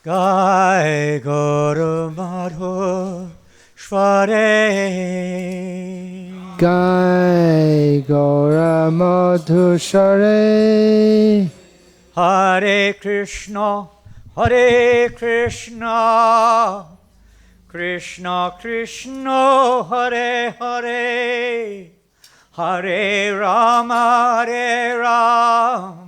Gai Guru Madhu Sware Gai Gora Madhu Sware Hare Krishna Hare Krishna Krishna Krishna Hare Hare Hare Rama Hare Rama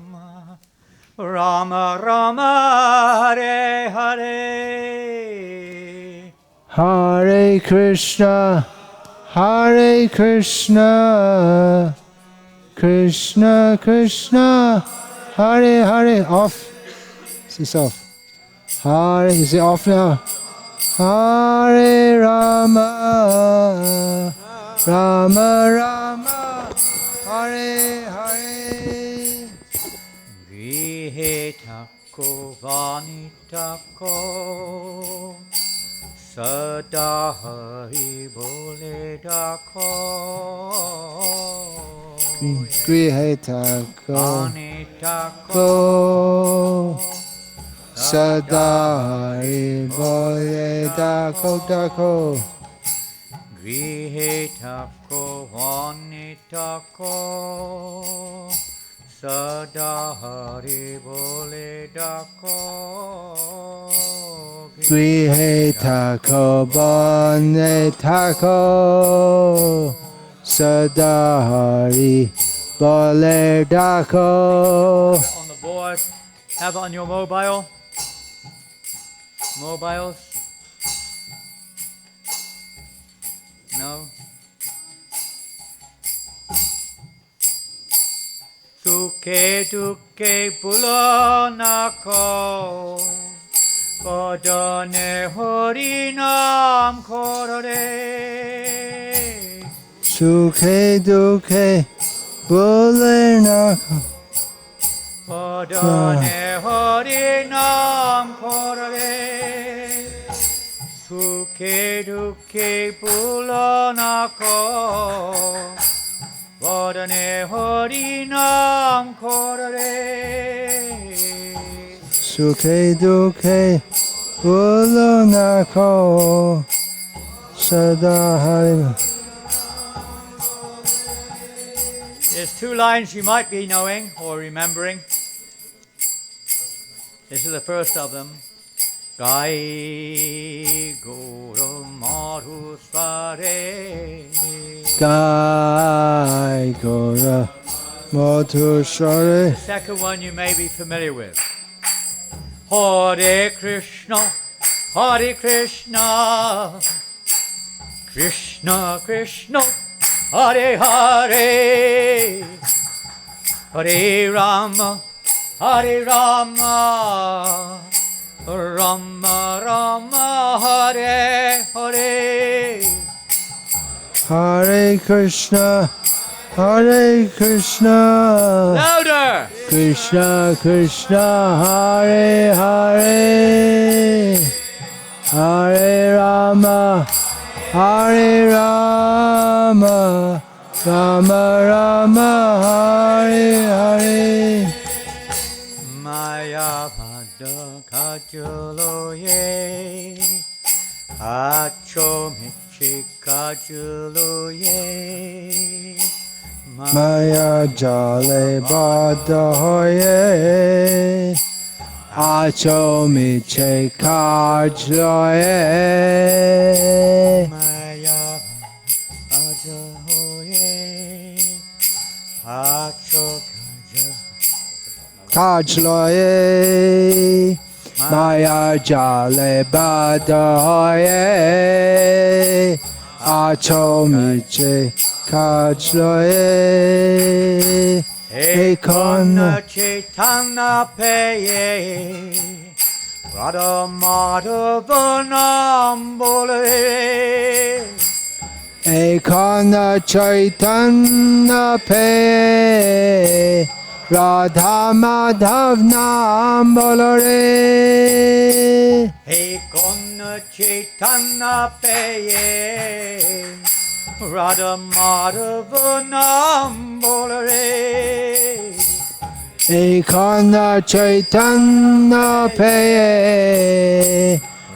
Rama Rama Hare Hare Hare Krishna Krishna Krishna Hare Hare. Off. It's off. Hare, is it off now? Hare Rama Rama Rama Hare Hare. Grihe Tako Vanitako Sada Hari Bole Dako Grihe Tako Vanitako Sada Hari Bole Dako Dako Grihe Tako Vanitako Sada Hari Bole Dako Grihe Tako Bane Tako Sada Hari Bole Dako. On the board, have it on your mobiles. No. Sukhe dukhe bulonako Kodane Hari Nam Korore Sukhe dukhe bulenako Kodane Hari Nam Korore Sukhe dukhe bulonako Kodane Hari Nam Korore Sukhe dukhe bulonako Sada Hari. There's two lines you might be knowing or remembering. This is the first of them. Gai Guru Madhu Sware Gai Gora Madhu Sware. The second one you may be familiar with. Hare Krishna Krishna Krishna Hare Hare Hare Rama Rama Rama Hare Hare Hare Krishna Louder Krishna Krishna Hare Hare Hare Rama Rama Rama Hare Hare. Maya Pada Kajuloye Acho Michi Kajuloye Maya Jale Bada Hoye Acho Miche Kajloye Maya Pada Hoye Acho Kajloye Maya Jale Bada Hoye Acho Miche Kajloye Ekona Chaitanya Peye Radha Madhava Nam Bole Ekana Chaitanya Pe Radha Madhav Nam Bolore Ekona Chaitanya Peye Radha Madhava Nam Bole Ekana Chaitanya Pe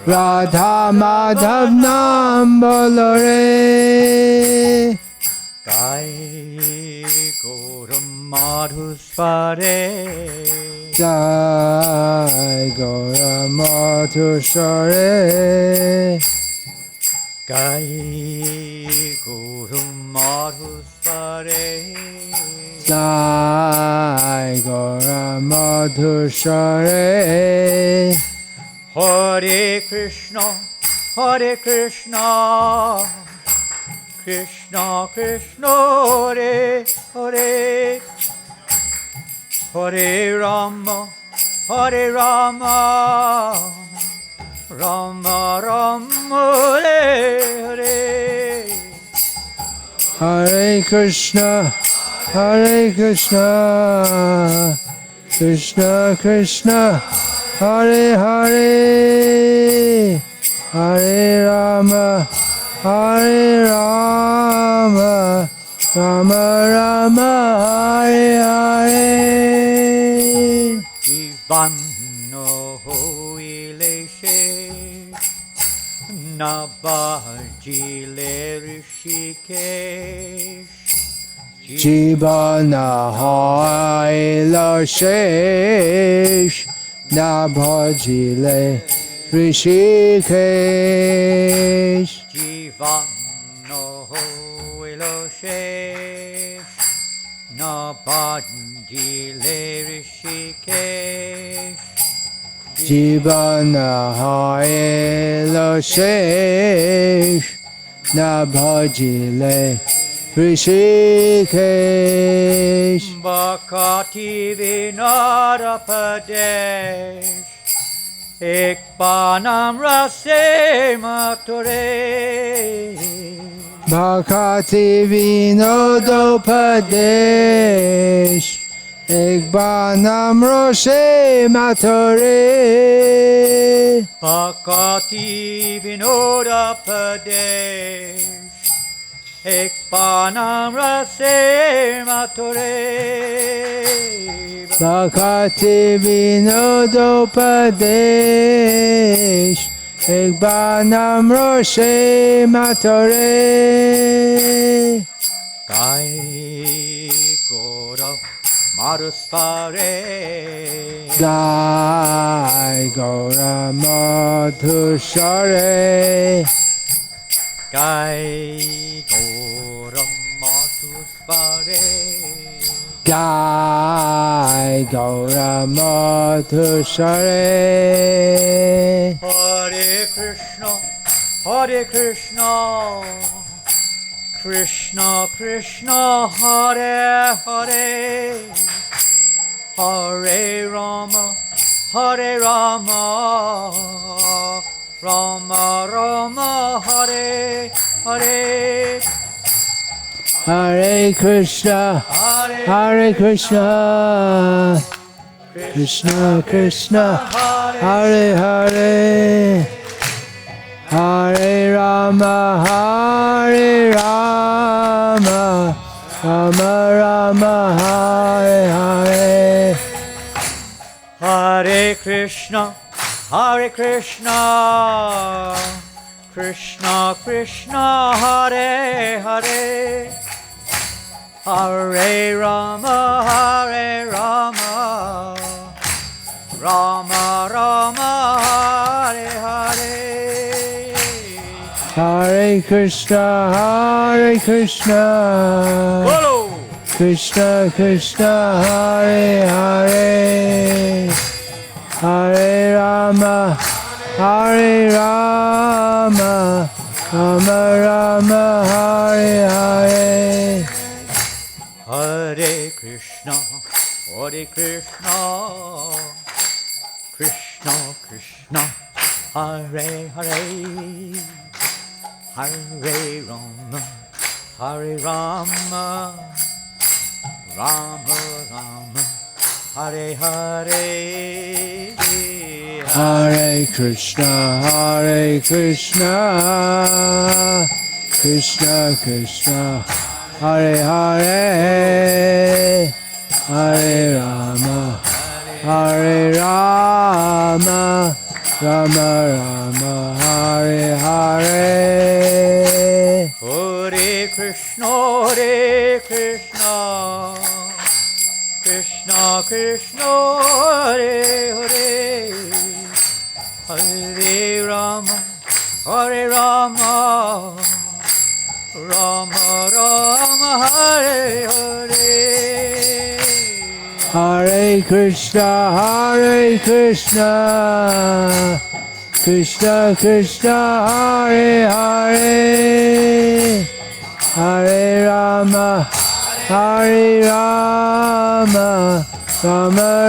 Radha Madhav Nam bolo re. Jai Guru Madhusware. Jai Gora Madhusware. Jai Guru Madhusware. Jai Gora Madhusware. Hare Krishna, Hare Krishna, Krishna Krishna, Hare Hare, Hare Rama, Hare Rama, Rama Rama, Hare Hare. Hare Krishna, Hare Krishna, Krishna Krishna, Hare Hare, Hare Rama, Hare Rama, Rama Rama, Hare Hare. Jivanno hoile she, nabajile rishikesh. Jivana haila shesh, na bhajile rishikesh. Jivanno hoilo shesh, nabajile rishikesh. Jivana haila shesh, na bhajile rishikesh. Bhakti Vinara Padesh, Ekpanam Rase Mature. Bhakti Vinodopadesh, Ekbanam Roshe Matore. Bhakti Vinora Padesh, Ekpanam Rase Mature. Bhakti Vinodopadesh, Ekbanam Roshe Matore. Jai Guru Madhusware. Jai Gora Madhusware. Jai Guru Madhusware. Jai Gora Madhusware. Hare Krishna, Hare Krishna, Krishna Krishna, Hare Hare, Hare Rama, Hare Rama, Rama Rama, Hare Hare. Hare Krishna, Hare Krishna, Krishna Krishna, Hare Hare, Hare Rama, Hare Rama, Rama Rama, Hare Hare. Hare Krishna, Hare Krishna, Krishna Krishna, Hare Hare, Hare Rama, Hare Rama, Rama Rama, Hare Hare. Hare Krishna, Hare Krishna, Bolo! Krishna Krishna, Hare Hare, Hare Rama, Hare Rama, Rama Rama, Hare Hare. Hare Krishna, Hare Krishna, Krishna Krishna, Hare Hare, Hare Rama, Hare Rama, Rama Rama, Hare Hare. Hare Krishna, Hare Krishna, Krishna Krishna, Hare Hare, Hare Rama, Hare Rama, Rama Rama Hare Hare. Hare Krishna, Krishna Krishna, Hare Hare, Hare Rama, Rama Rama, Hare Hare. Hare Krishna, Krishna Krishna, Hare Hare, Hare Rama, Rama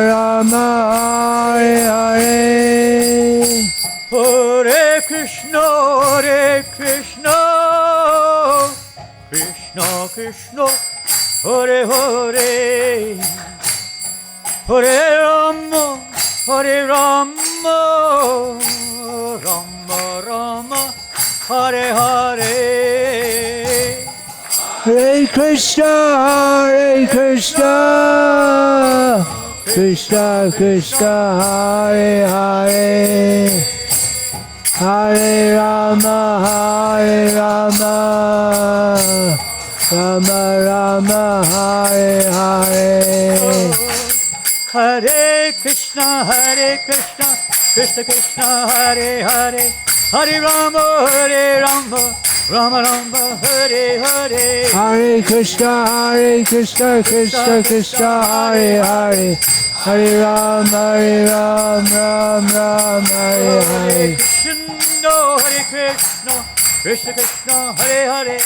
Rama, Hare Hare. Hare Krishna, Krishna Krishna, Hare Hare, Hare Rama, Rama Rama, Hare Hare. Hare Krishna, Krishna Krishna, Hare Hare, Hare Rama, Rama Rama, Hare Hare. Hare Krishna, Krishna Krishna, Hare Hare, Hare Rama, Rama Rama, Hare Hare. Hare Krishna, Krishna Krishna, Hare Hare, Hare Rama, Ram Ram, Hare Hare. Krishna, Krishna Krishna, Hare Hare,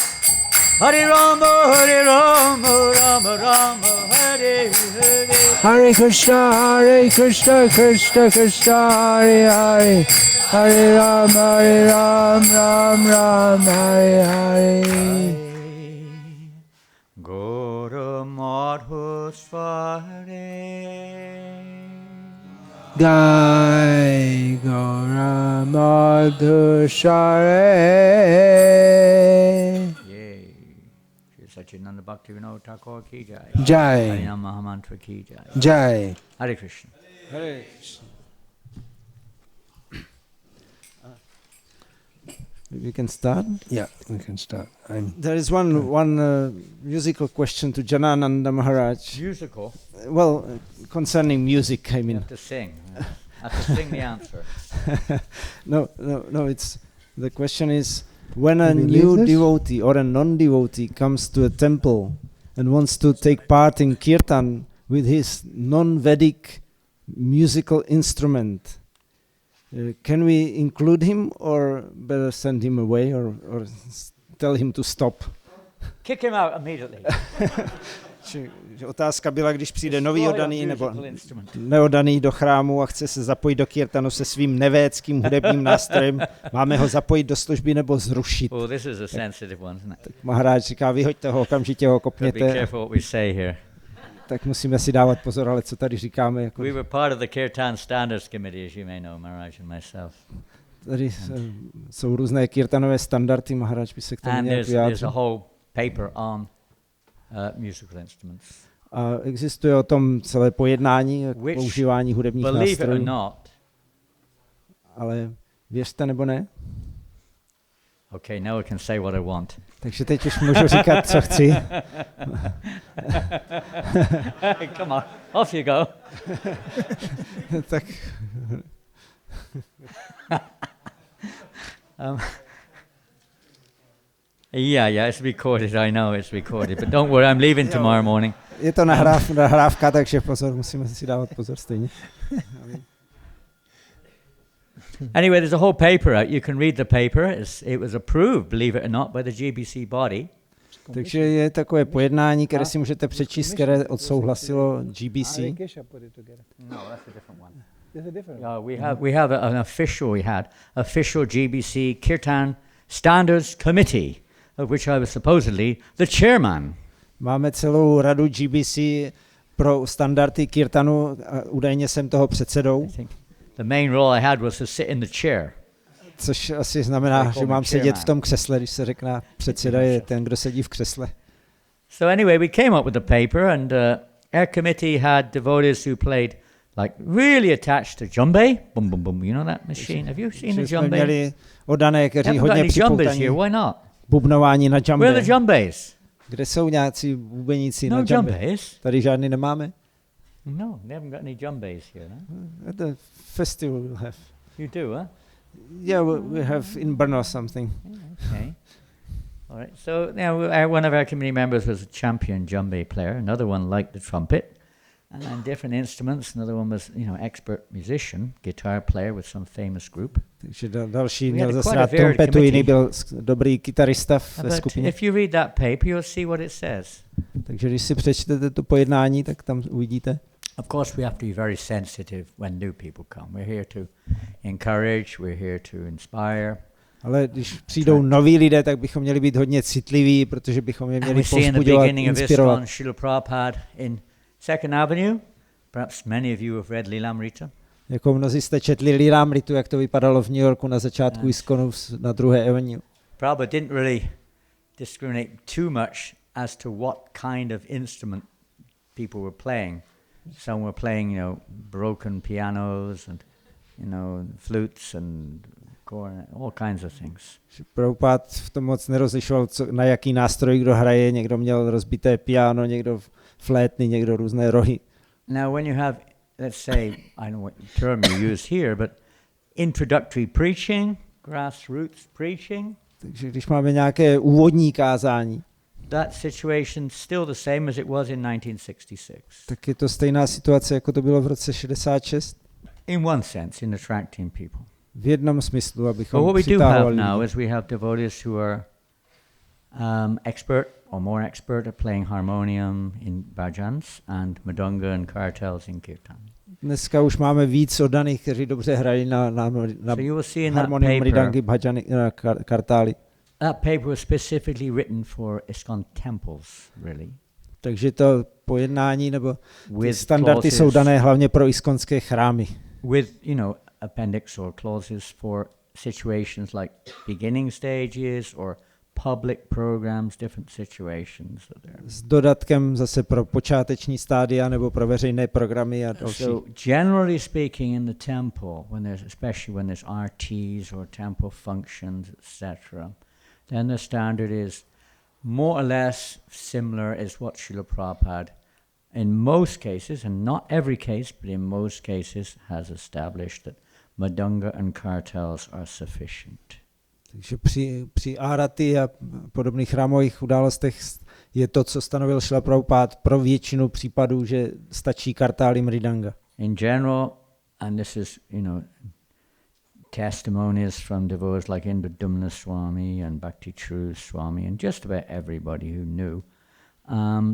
Hare Rama, Rama Rama, Hare Hare. Hare Krishna, Krishna Krishna, Hare Hare, Hare Rama, Ram, Hare Hare. Gora Madhu Sware. Jai Gaura Madhushare. Yay. Shri Satchidananda Bhakti Vinod Thakur ki jai. Jai. Harinam Mahamantra ki jai. Jai. Hare Krishna. Hare Krishna. We can start. Yeah, we can start. There is one musical question to Janananda Maharaj. Musical. Well, concerning music, I You mean. have to sing. I have to sing the answer. No. It's the question is when a Do we new leave this? devotee or a non-devotee comes to a temple and wants to take part in kirtan with his non-Vedic musical instrument. Can we include him or better send him away or tell him to stop? Kick him out immediately. Že otázka byla, když přijde nový Destroy oddaný a nebo musical instrument. neoddaný do chrámu a chce se zapojit do kirtanu se svým nevédským hudebním nástrojem, máme ho zapojit do služby nebo zrušit? Oh, this is a sensitive one, isn't it? Maharáč říká, vyhoďte ho, okamžitě ho Gotta be kopněte. careful what we say here. Tak musíme si dávat pozor, ale co tady říkáme. Jako We were part of the Kirtan Standards Committee, as you may know, Maharaj and myself. tady jsou různé kirtanové standardy, Maharáč by se k tomu And nějak there's vyjádřil. a whole paper on musical instruments. A existuje o tom celé pojednání Which, používání hudebních believe it or nástrojů, not, ale věřte nebo ne, okay, now I can say what I want. takže teď už můžu říkat, co chci. Come on, off you go. Tak Yeah, it's recorded. I know it's recorded, but don't worry, I'm leaving tomorrow morning. je to nahrávka, takže pozor, musíme si dávat pozor stejně. Anyway, there's a whole paper out. You can read the paper. It was approved, believe it or not, by the GBC body. Takže je takové pojednání, které si můžete přečíst, které odsouhlasilo GBC. No, that's a different one. We had an official GBC Kirtan Standards Committee, of which I was supposedly the chairman. Máme celou radu GBC pro standardy kirtanu a údajně jsem toho předsedou, I think the main role I had was to sit in the chair. což asi znamená, že mám sedět v tom křesle, když se řekne předseda je ten, kdo sedí v křesle. So anyway, we came up with the paper, and our committee had devotees who played like really attached to djembe. Boom, boom, boom. You know that machine? Have you seen the djembe? Měli oddané, kteří Haven't got hodně any djembes připoutaní here. Why not? bubnování na Where are the džambe. djembes? Kde jsou nějací bubeníci No na džambe? djembes. Tady žádný nemáme. No, they haven't got any djembes here. No? At the festival we'll have. You do, huh? Yeah, we have in Brno something. Okay. All right. So now one of our committee members was a champion djembe player. Another one liked the trumpet, and different instruments. Another one was, expert musician, guitar player with some famous group. Takže další We had měl a zase quite a rád varied trumpetu, jiný committee. byl dobrý kytarista ve But skupině. if you read that paper, you'll see what it says. Takže když si přečtete to pojednání, tak tam uvidíte. Of course, we have to be very sensitive when new people come. We're here to encourage, we're here to inspire. Ale když přijdou noví lidé, tak bychom měli být hodně citliví, protože bychom je And měli we see in the povzbudovat, beginning of inspirovat. ISKCON, Srila Prabhupada in 2nd Avenue. Perhaps many of you have read Lilamrita. Jako mnozí jste četli Lilamritu, jak to vypadalo v New Yorku na začátku Yes. ISKCONu na 2. Avenue. Prabhupada didn't really discriminate too much as to what kind of instrument people were playing. Some were playing, broken pianos and, flutes and all kinds of things. Prabhupád v tom moc nerozlišoval, na jaký nástroj kdo hraje. Někdo měl rozbité piano, někdo flétny, někdo různé rohy. Now, when you have, let's say, I don't know what term you use here, but introductory preaching, grassroots preaching. Takže když máme nějaké úvodní kázání, That situation still the same as it was in 1966. tak je to stejná situace, jako to bylo v roce 66. In one sense, in attracting people. V jednom smyslu, But abychom what we do have přitáhli now lidi. is we have devotees who are expert or more expert at playing harmonium in bhajans and madanga and kartals in kirtan. Dneska už máme víc oddaných, kteří dobře hrají na So you will see in that harmonium, paper, mridangy, bhajany, kartály. that paper was specifically written for ISKCON temples, really. Takže to pojednání nebo ty With standardy jsou clauses, dané hlavně pro iskonské chrámy. with, appendix or clauses for situations like beginning stages or public programs, different situations that there. S dodatkem zase pro počáteční stádia nebo pro veřejné programy a další. So generally speaking, in the temple, especially when there's RTs or temple functions, etc., then the standard is more or less similar as what Srila Prabhupada, in most cases, and not every case, but in most cases, has established that Madanga and kartals are sufficient. Takže při árati a podobných chrámových událostech je to, co stanovil Srila Prabhupada pro většinu případů, že stačí kartály mridanga. In general, and this is, testimonies from devotees like Indradumna Swami and Bhakti Swami and just about everybody who knew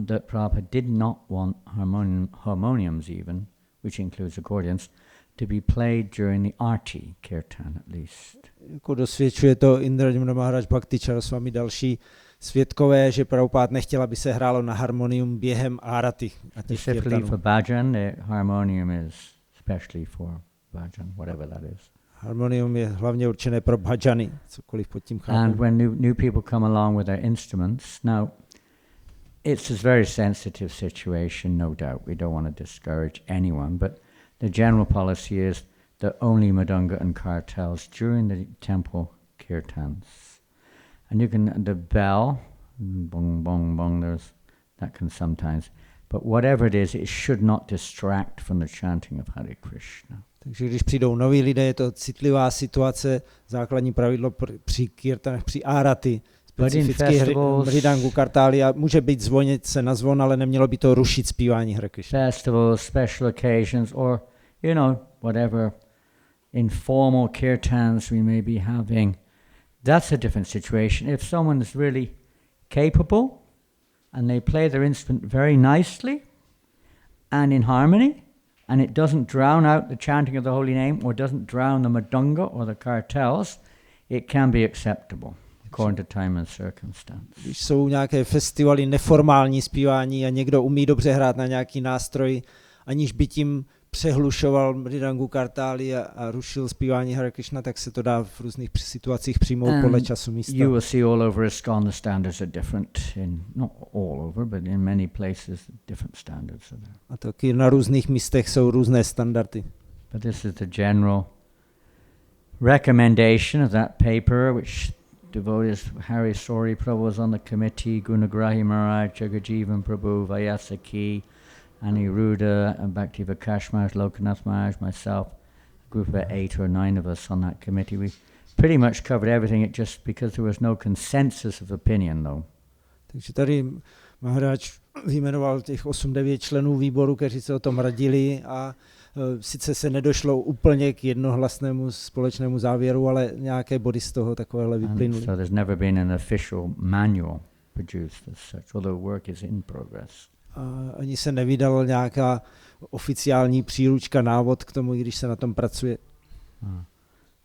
that Prabhupada did not want harmoniums even, which includes accordions, to be played during the arti kirtan at least. Jako dosvědčuje to Indradumna Maharaj, Bhakti Swami, další svědkové, že Prabhupada nechtěl, aby se hrálo na harmonium během áraty. Specifically for bhajan, the harmonium is especially for bhajan, whatever that is. Harmonium je hlavně určené pro bhajany, cokoliv pod tím chápu. And when new people come along with their instruments, now it's a very sensitive situation, no doubt. We don't want to discourage anyone, but the general policy is that only madanga and kartals during the temple kirtans. And the bell, bong, bong, bong, that can sometimes, but whatever it is, it should not distract from the chanting of Hare Krishna. Takže když přijdou noví lidé, je to citlivá situace, základní pravidlo při kirtanech, při áraty, specificky mridangu, kartály, a může být zvonit se na zvon, ale nemělo by to rušit zpívání Hare Krishna. Festivals, special occasions, or, whatever informal kirtans we may be having, that's a different situation. If someone is really capable and they play their instrument very nicely and in harmony, and it doesn't drown out the chanting of the holy name or doesn't drown the madanga or the kartals, it can be acceptable according to time and circumstance. Když jsou nějaké festivaly, neformální zpívání a někdo umí dobře hrát na nějaký nástroj, aniž by tím přehlušoval mridangu kartáli a rušil zpívání Hare Krishna, tak se to dá v různých situacích přijmout podle času místa. You will see all over ISKCON the standards are different not all over, but in many places different standards are there. A taky na různých místech jsou různé standardy. But this is the general recommendation of that paper, which devotees Hari Sori Prabhu was on the committee, Gunagrahi Maharaj, Jagajivan Prabhu, Vyasaki, Aniruddha, and Bhakti Vikasa Maharaj, Lokanath Maharaj, myself, a group of 8 or 9 of us on that committee. We pretty much covered everything, it just because there was no consensus of opinion though. Takže tady Maharaj vyjmenoval těch 8-9 členů výboru, kteří se o tom radili a sice se nedošlo úplně k jednohlasnému společnému závěru, ale nějaké body z toho takovéhle vyplynuly. So there's never been an official manual produced as such, although work is in progress. Ani se nevydala nějaká oficiální příručka, návod k tomu, když se na tom pracuje.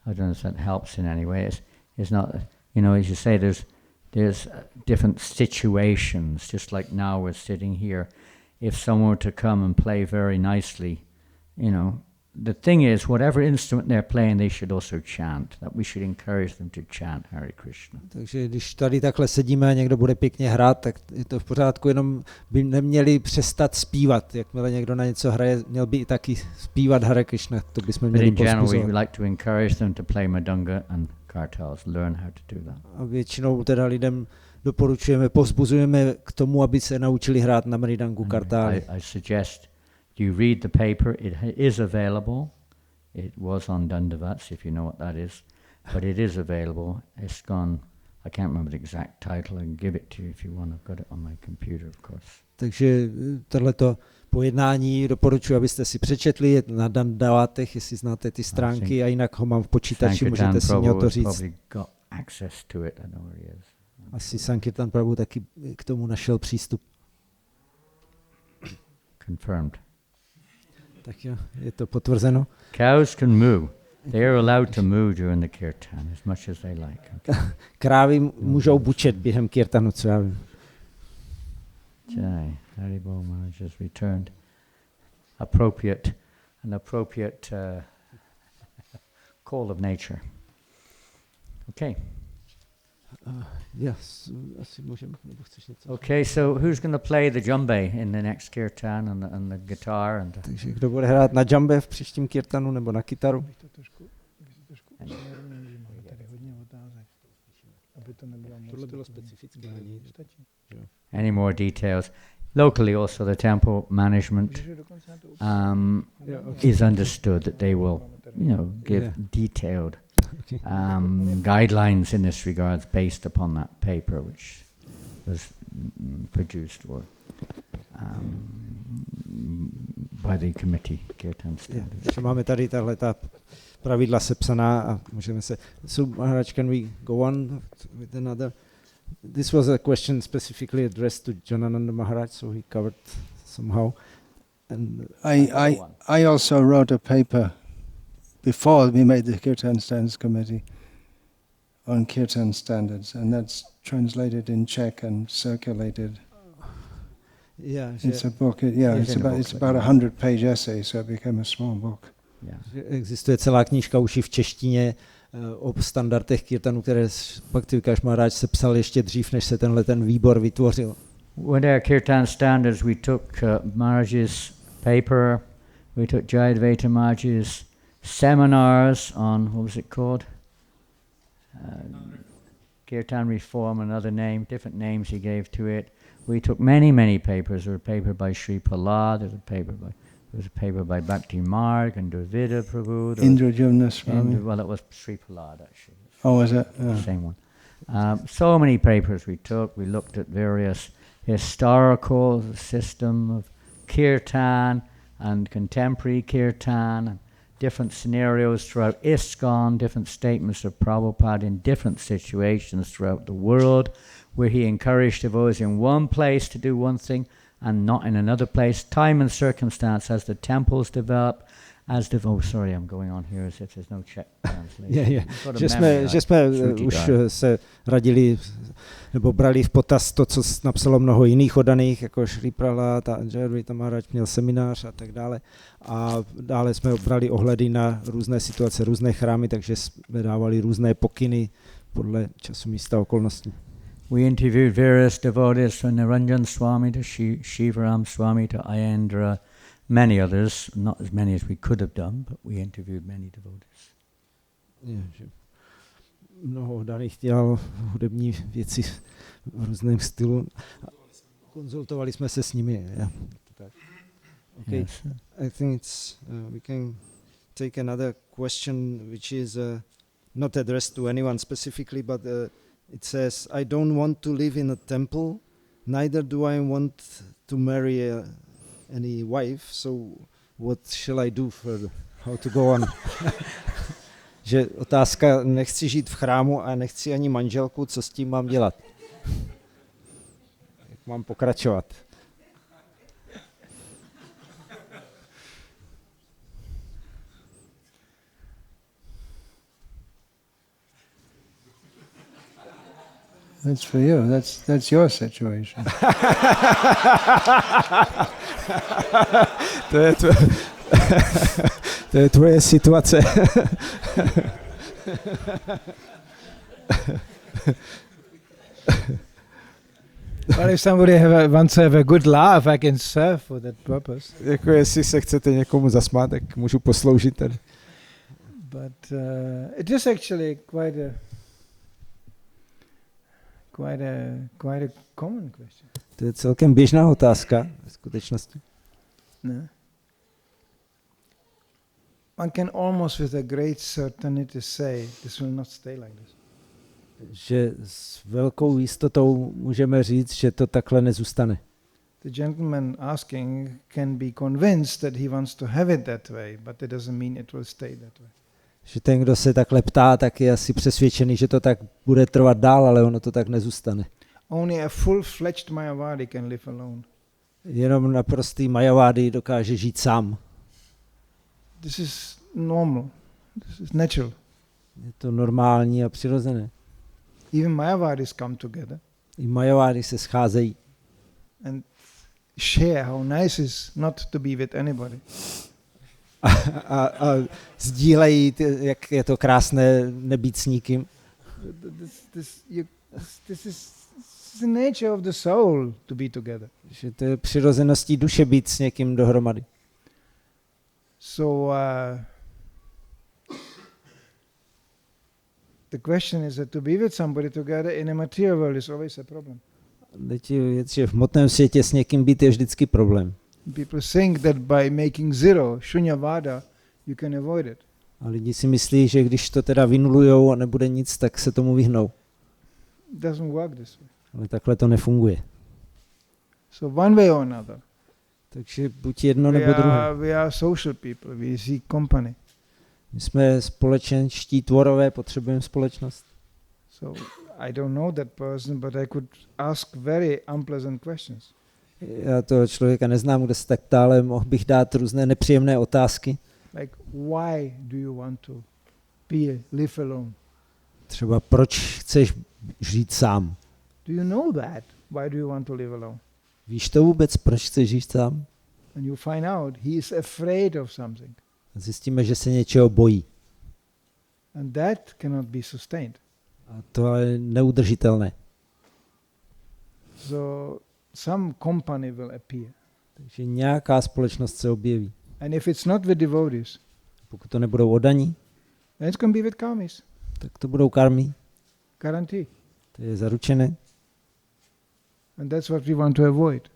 I don't know if that helps in any way. It's not, as you say, there's different situations, just like now we're sitting here. If someone were to come and play very nicely, the thing is, whatever instrument they're playing, they should also chant. That we should encourage them to chant Hare Krishna. Takže když tady takhle sedíme a někdo bude pěkně hrát, tak je to v pořádku, jenom by neměli přestat zpívat. Jakmile někdo na něco hraje, měl by i taky zpívat Hare Krishna. To bychom měli povzbuzovat. But in general, we like to encourage them to play mridanga and kartals, learn how to do that. A většinou teda lidem doporučujeme, povzbuzujeme k tomu, aby se naučili hrát na mridangu, kartály. I suggest you read the paper. It is available. It was on Dandavats, if you know what that is, but it is available. It's gone. I can't remember the exact title. I can give it to you if you want. I've got it on my computer, of course. Takže tohleto pojednání doporučuji, abyste si přečetli, je na Dandavatech, jestli znáte ty stránky, a jinak ho mám v počítači, můžete si mě o to říct. Asi Sankirtan Prabhu taky k tomu našel přístup. Confirmed. Tak jo, je to potvrzeno. Cows can moo. They are allowed to moo during the kirtan as much as they like. Okay. Krávy můžou bučet během kirtanu, co já vím. Jai, Haribol Maharaj has returned. Appropriate call of nature. Okay. Yes, asi můžeme, nebo chceš něco? Okay, so who's going to play the djembe in the next kirtan and the guitar and? Takže kdo bude hrát na džambe v příštím kirtanu nebo na kytaru? Any more details? Locally also the temple management is understood that they will, give detailed guidelines in this regard based upon that paper which was produced by the committee, Kirtan Standards. Takže máme tady tahle ta pravidla sepsaná a můžeme se... So Maharaj, can we go on with another? This was a question specifically addressed to Janananda Maharaj, so he covered somehow. And I also wrote a paper before we made the Kirtan Standards Committee on Kirtan Standards, and that's translated in Czech and circulated. Yeah, it's a book. It's about 100-page essay, so it became a small book. Existuje celá knížka už i v češtině o standardech kirtanu, které Bhakti Vikasa Maharaj sepsal ještě dřív, než se ten výbor vytvořil. With our Kirtan Standards, we took Maharaj's paper, we took Jayadvaita Maharaj's seminars on, what was it called? Kirtan Reform, another name, different names he gave to it. We took many papers. There was a paper by Sri Prahlad, there was a paper by Bhakti Marg and Dravida Prabhu. Indrajumna Swami. Well, it was Sri Prahlad actually. Oh, was it? Same one. So many papers we took. We looked at various historical system of kirtan and contemporary kirtan and different scenarios throughout ISKCON, different statements of Prabhupada in different situations throughout the world, where he encouraged devotees in one place to do one thing and not in another place, time and circumstance as the temples develop As sorry, I'm going on here as if there's no Czech translation. Že jsme už se radili, nebo brali v potaz to, co napsalo mnoho jiných oddaných, jako Šri Prahlad a Jerry Tamaraj měl seminář a tak dále. A dále jsme brali ohledy na různé situace, různé chrámy, takže jsme dávali různé pokyny podle času, místa, okolností. We interviewed various devotees from Niranjan Swami to Shivaram Swami to Ayendra, many others, not as many as we could have done, but we interviewed many devotees. Mnoho daných dělal hudební věci v různém stylu. Konzultovali jsme se s nimi. Okay. Yes. I think we can take another question, which is not addressed to anyone specifically, but it says, I don't want to live in a temple, neither do I want to marry any wife, so what shall I do further? How to go on? Že otázka, nechci žít v chrámu a nechci ani manželku, co s tím mám dělat? Jak mám pokračovat? That's for you. That's your situation. To je tvoje situace. Well, if somebody wants to have a good laugh, I can serve for that purpose. Jako jestli se chcete někomu zasmát, tak můžu posloužit tady. But it is actually quite a common question. To je celkem běžná otázka v skutečnosti. No. One can almost with a great certainty say this will not stay like this. Že s velkou jistotou můžeme říct, že to takhle nezůstane. The gentleman asking can be convinced that he wants to have it that way, but it doesn't mean it will stay that way. Že ten, kdo se takhle ptá, tak je asi přesvědčený, že to tak bude trvat dál, ale ono to tak nezůstane. Only a full-fledged Mayavadi can live alone. Jenom naprostý Mayavadi dokáže žít sám. This is normal. This is natural. Je to normální a přirozené. Even Mayavadis come together. I Mayavadi se scházejí. And share how nice is not to be with anybody. A sdílejí, jak je to krásné nebýt s nikým. This is the nature of the soul to be together. Že to je přirozeností duše být s někým dohromady. So the question is that to be with somebody together in a material world is always a problem. Teď je věc, že v hmotném světě s někým být je vždycky problém. People think that by making zero, shunyavada, you can avoid it. A lidi si myslí, že když to teda vynulujou a nebude nic, tak se tomu vyhnou. It doesn't work this way. Ale takhle to nefunguje. So one way or another. Takže buď jedno nebo druhé. We are social people, we seek company. My jsme společenští tvorové, potřebujeme společnost. So I don't know that person, but I could ask very unpleasant questions. Já toho člověka neznám, kde se tak ptá, ale mohl bych dát různé nepříjemné otázky. Like, why do you want to live alone? Třeba proč chceš žít sám? Do you know that? Why do you want to live alone? Víš to vůbec, proč chceš žít sám? And you find out he is afraid of something. Zjistíme, že se něčeho bojí. And that cannot be sustained. A to je neudržitelné. So some company will appear. Takže nějaká společnost se objeví. And if it's not with devotees, pokud to nebudou oddaní, then it's going to be with karmis. Tak to budou karmy. Guarantee. To je zaručené. And that's what we want to avoid.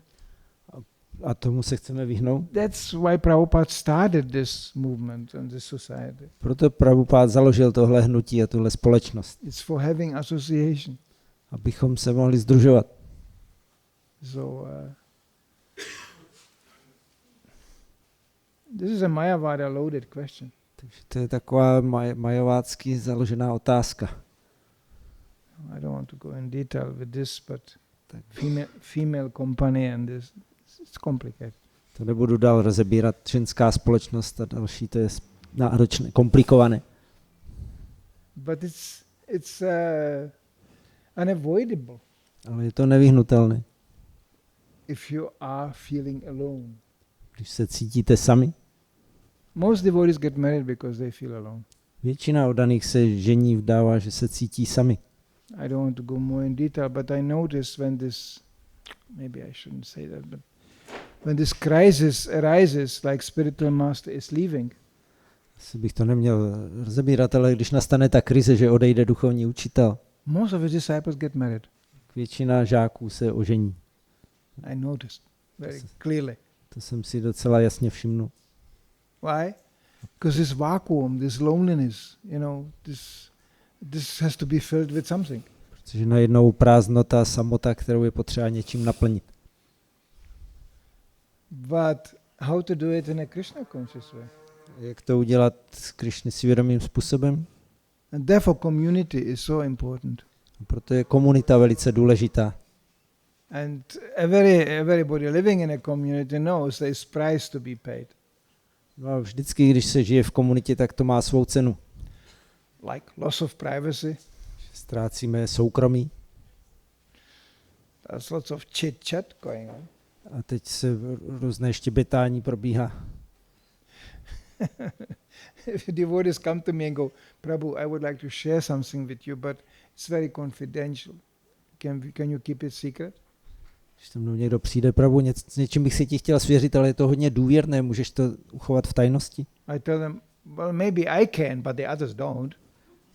A tomu se chceme vyhnout. That's why Prabhupada started this movement and this society. Proto Prabhupada založil tohle hnutí a tuhle společnost. It's for having association. Abychom se mohli sdružovat. So this is a Mayavada loaded question. Takže to je taková majavácky založená otázka. I don't want to go in detail with this, but female company and this, it's complicated. To nebudu dál rozebírat, ženská společnost a další, to je náročné, komplikované. But it's unavoidable. Ale je to nevyhnutelné. If you are feeling alone. Když se cítíte sami. Most devotees get married because they feel alone. Většina oddaných se žení vdává, že se cítí sami. I don't want to go more in detail, but I noticed when this, maybe I shouldn't say that, but when this crisis arises, like spiritual master is leaving. Asi bych to neměl rozebírat, ale když nastane ta krize, že odejde duchovní učitel. Most of his disciples get married. Většina žáků se ožení. I noticed very clearly. To jsem si docela jasně všimnul. Why? Because this vacuum, this loneliness, this has to be filled with something. Protože najednou prázdnota, samota, kterou je potřeba něčím naplnit. But how to do it in a Krishna conscious way? Jak to udělat s Krishna svědomým způsobem? And therefore community is so important. Proto je komunita velice důležitá. And everybody living in a community knows there is price to be paid. No a vždycky, když se žije v komunitě, tak to má svou cenu. Like loss of privacy. Ztrácíme soukromí. There's lots of chit-chat going on. A teď se různé štěbetání probíhá. If devotees come to me and go, Prabhu, I would like to share something with you, but it's very confidential. Can you keep it secret? Když tam někdo přijde, Prabhu, s něčím bych si ti chtěl svěřit, ale je to hodně důvěrné, můžeš to uchovat v tajnosti? I tell them, well, maybe I can, but the others don't.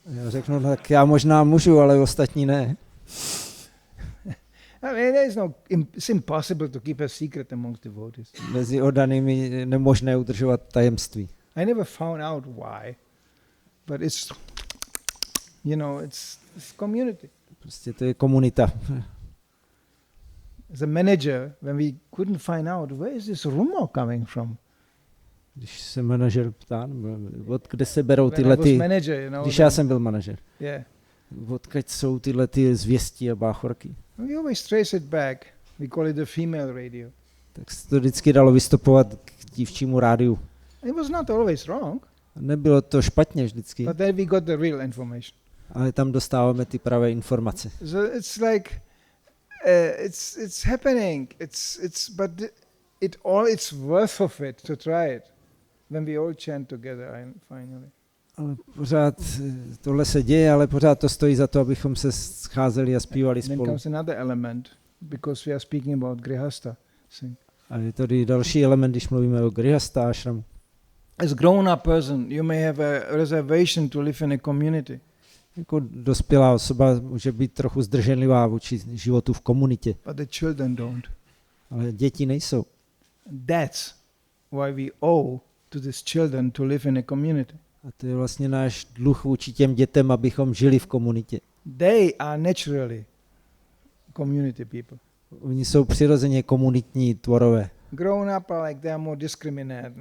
Já řeknu, tak já možná můžu, ale ostatní ne. I mean, it's impossible to keep a secret amongst devotees. Mezi oddanými je nemožné udržovat tajemství. I never found out why, but it's community. Prostě to je komunita. As a manager, when we couldn't find out where is this rumor coming from. Když se manažer ptá, kde se berou tyhle ty... Když já jsem byl manažer. Yeah. Odkud jsou tyhle ty zvěsti a báchorky? We always trace it back. We call it the female radio. Tak se to vždycky dalo vystupovat k dívčímu rádiu. It was not always wrong. Nebylo to špatně vždycky. But then we got the real information. Ale tam dostáváme ty pravé informace. So it's like it's happening. But it's worth of it to try it. When we all chant together finally. Ale pořád tohle se děje, ale pořád to stojí za to, abychom se scházeli a zpívali spolu. Then comes another element, because we are speaking about grihasta. A je tady další element, když mluvíme o grihasta ashramu. As grown-up person, you may have a reservation to live in a community. Jako dospělá osoba může být trochu zdrženlivá vůči životu v komunitě. But the children don't. Ale děti nejsou. That's why we owe to these children to live in a community. A to je vlastně náš dluh vůči těm dětem, abychom žili v komunitě. They are naturally community people. Oni jsou přirozeně komunitní tvorové. Grown up are like they are more discriminate.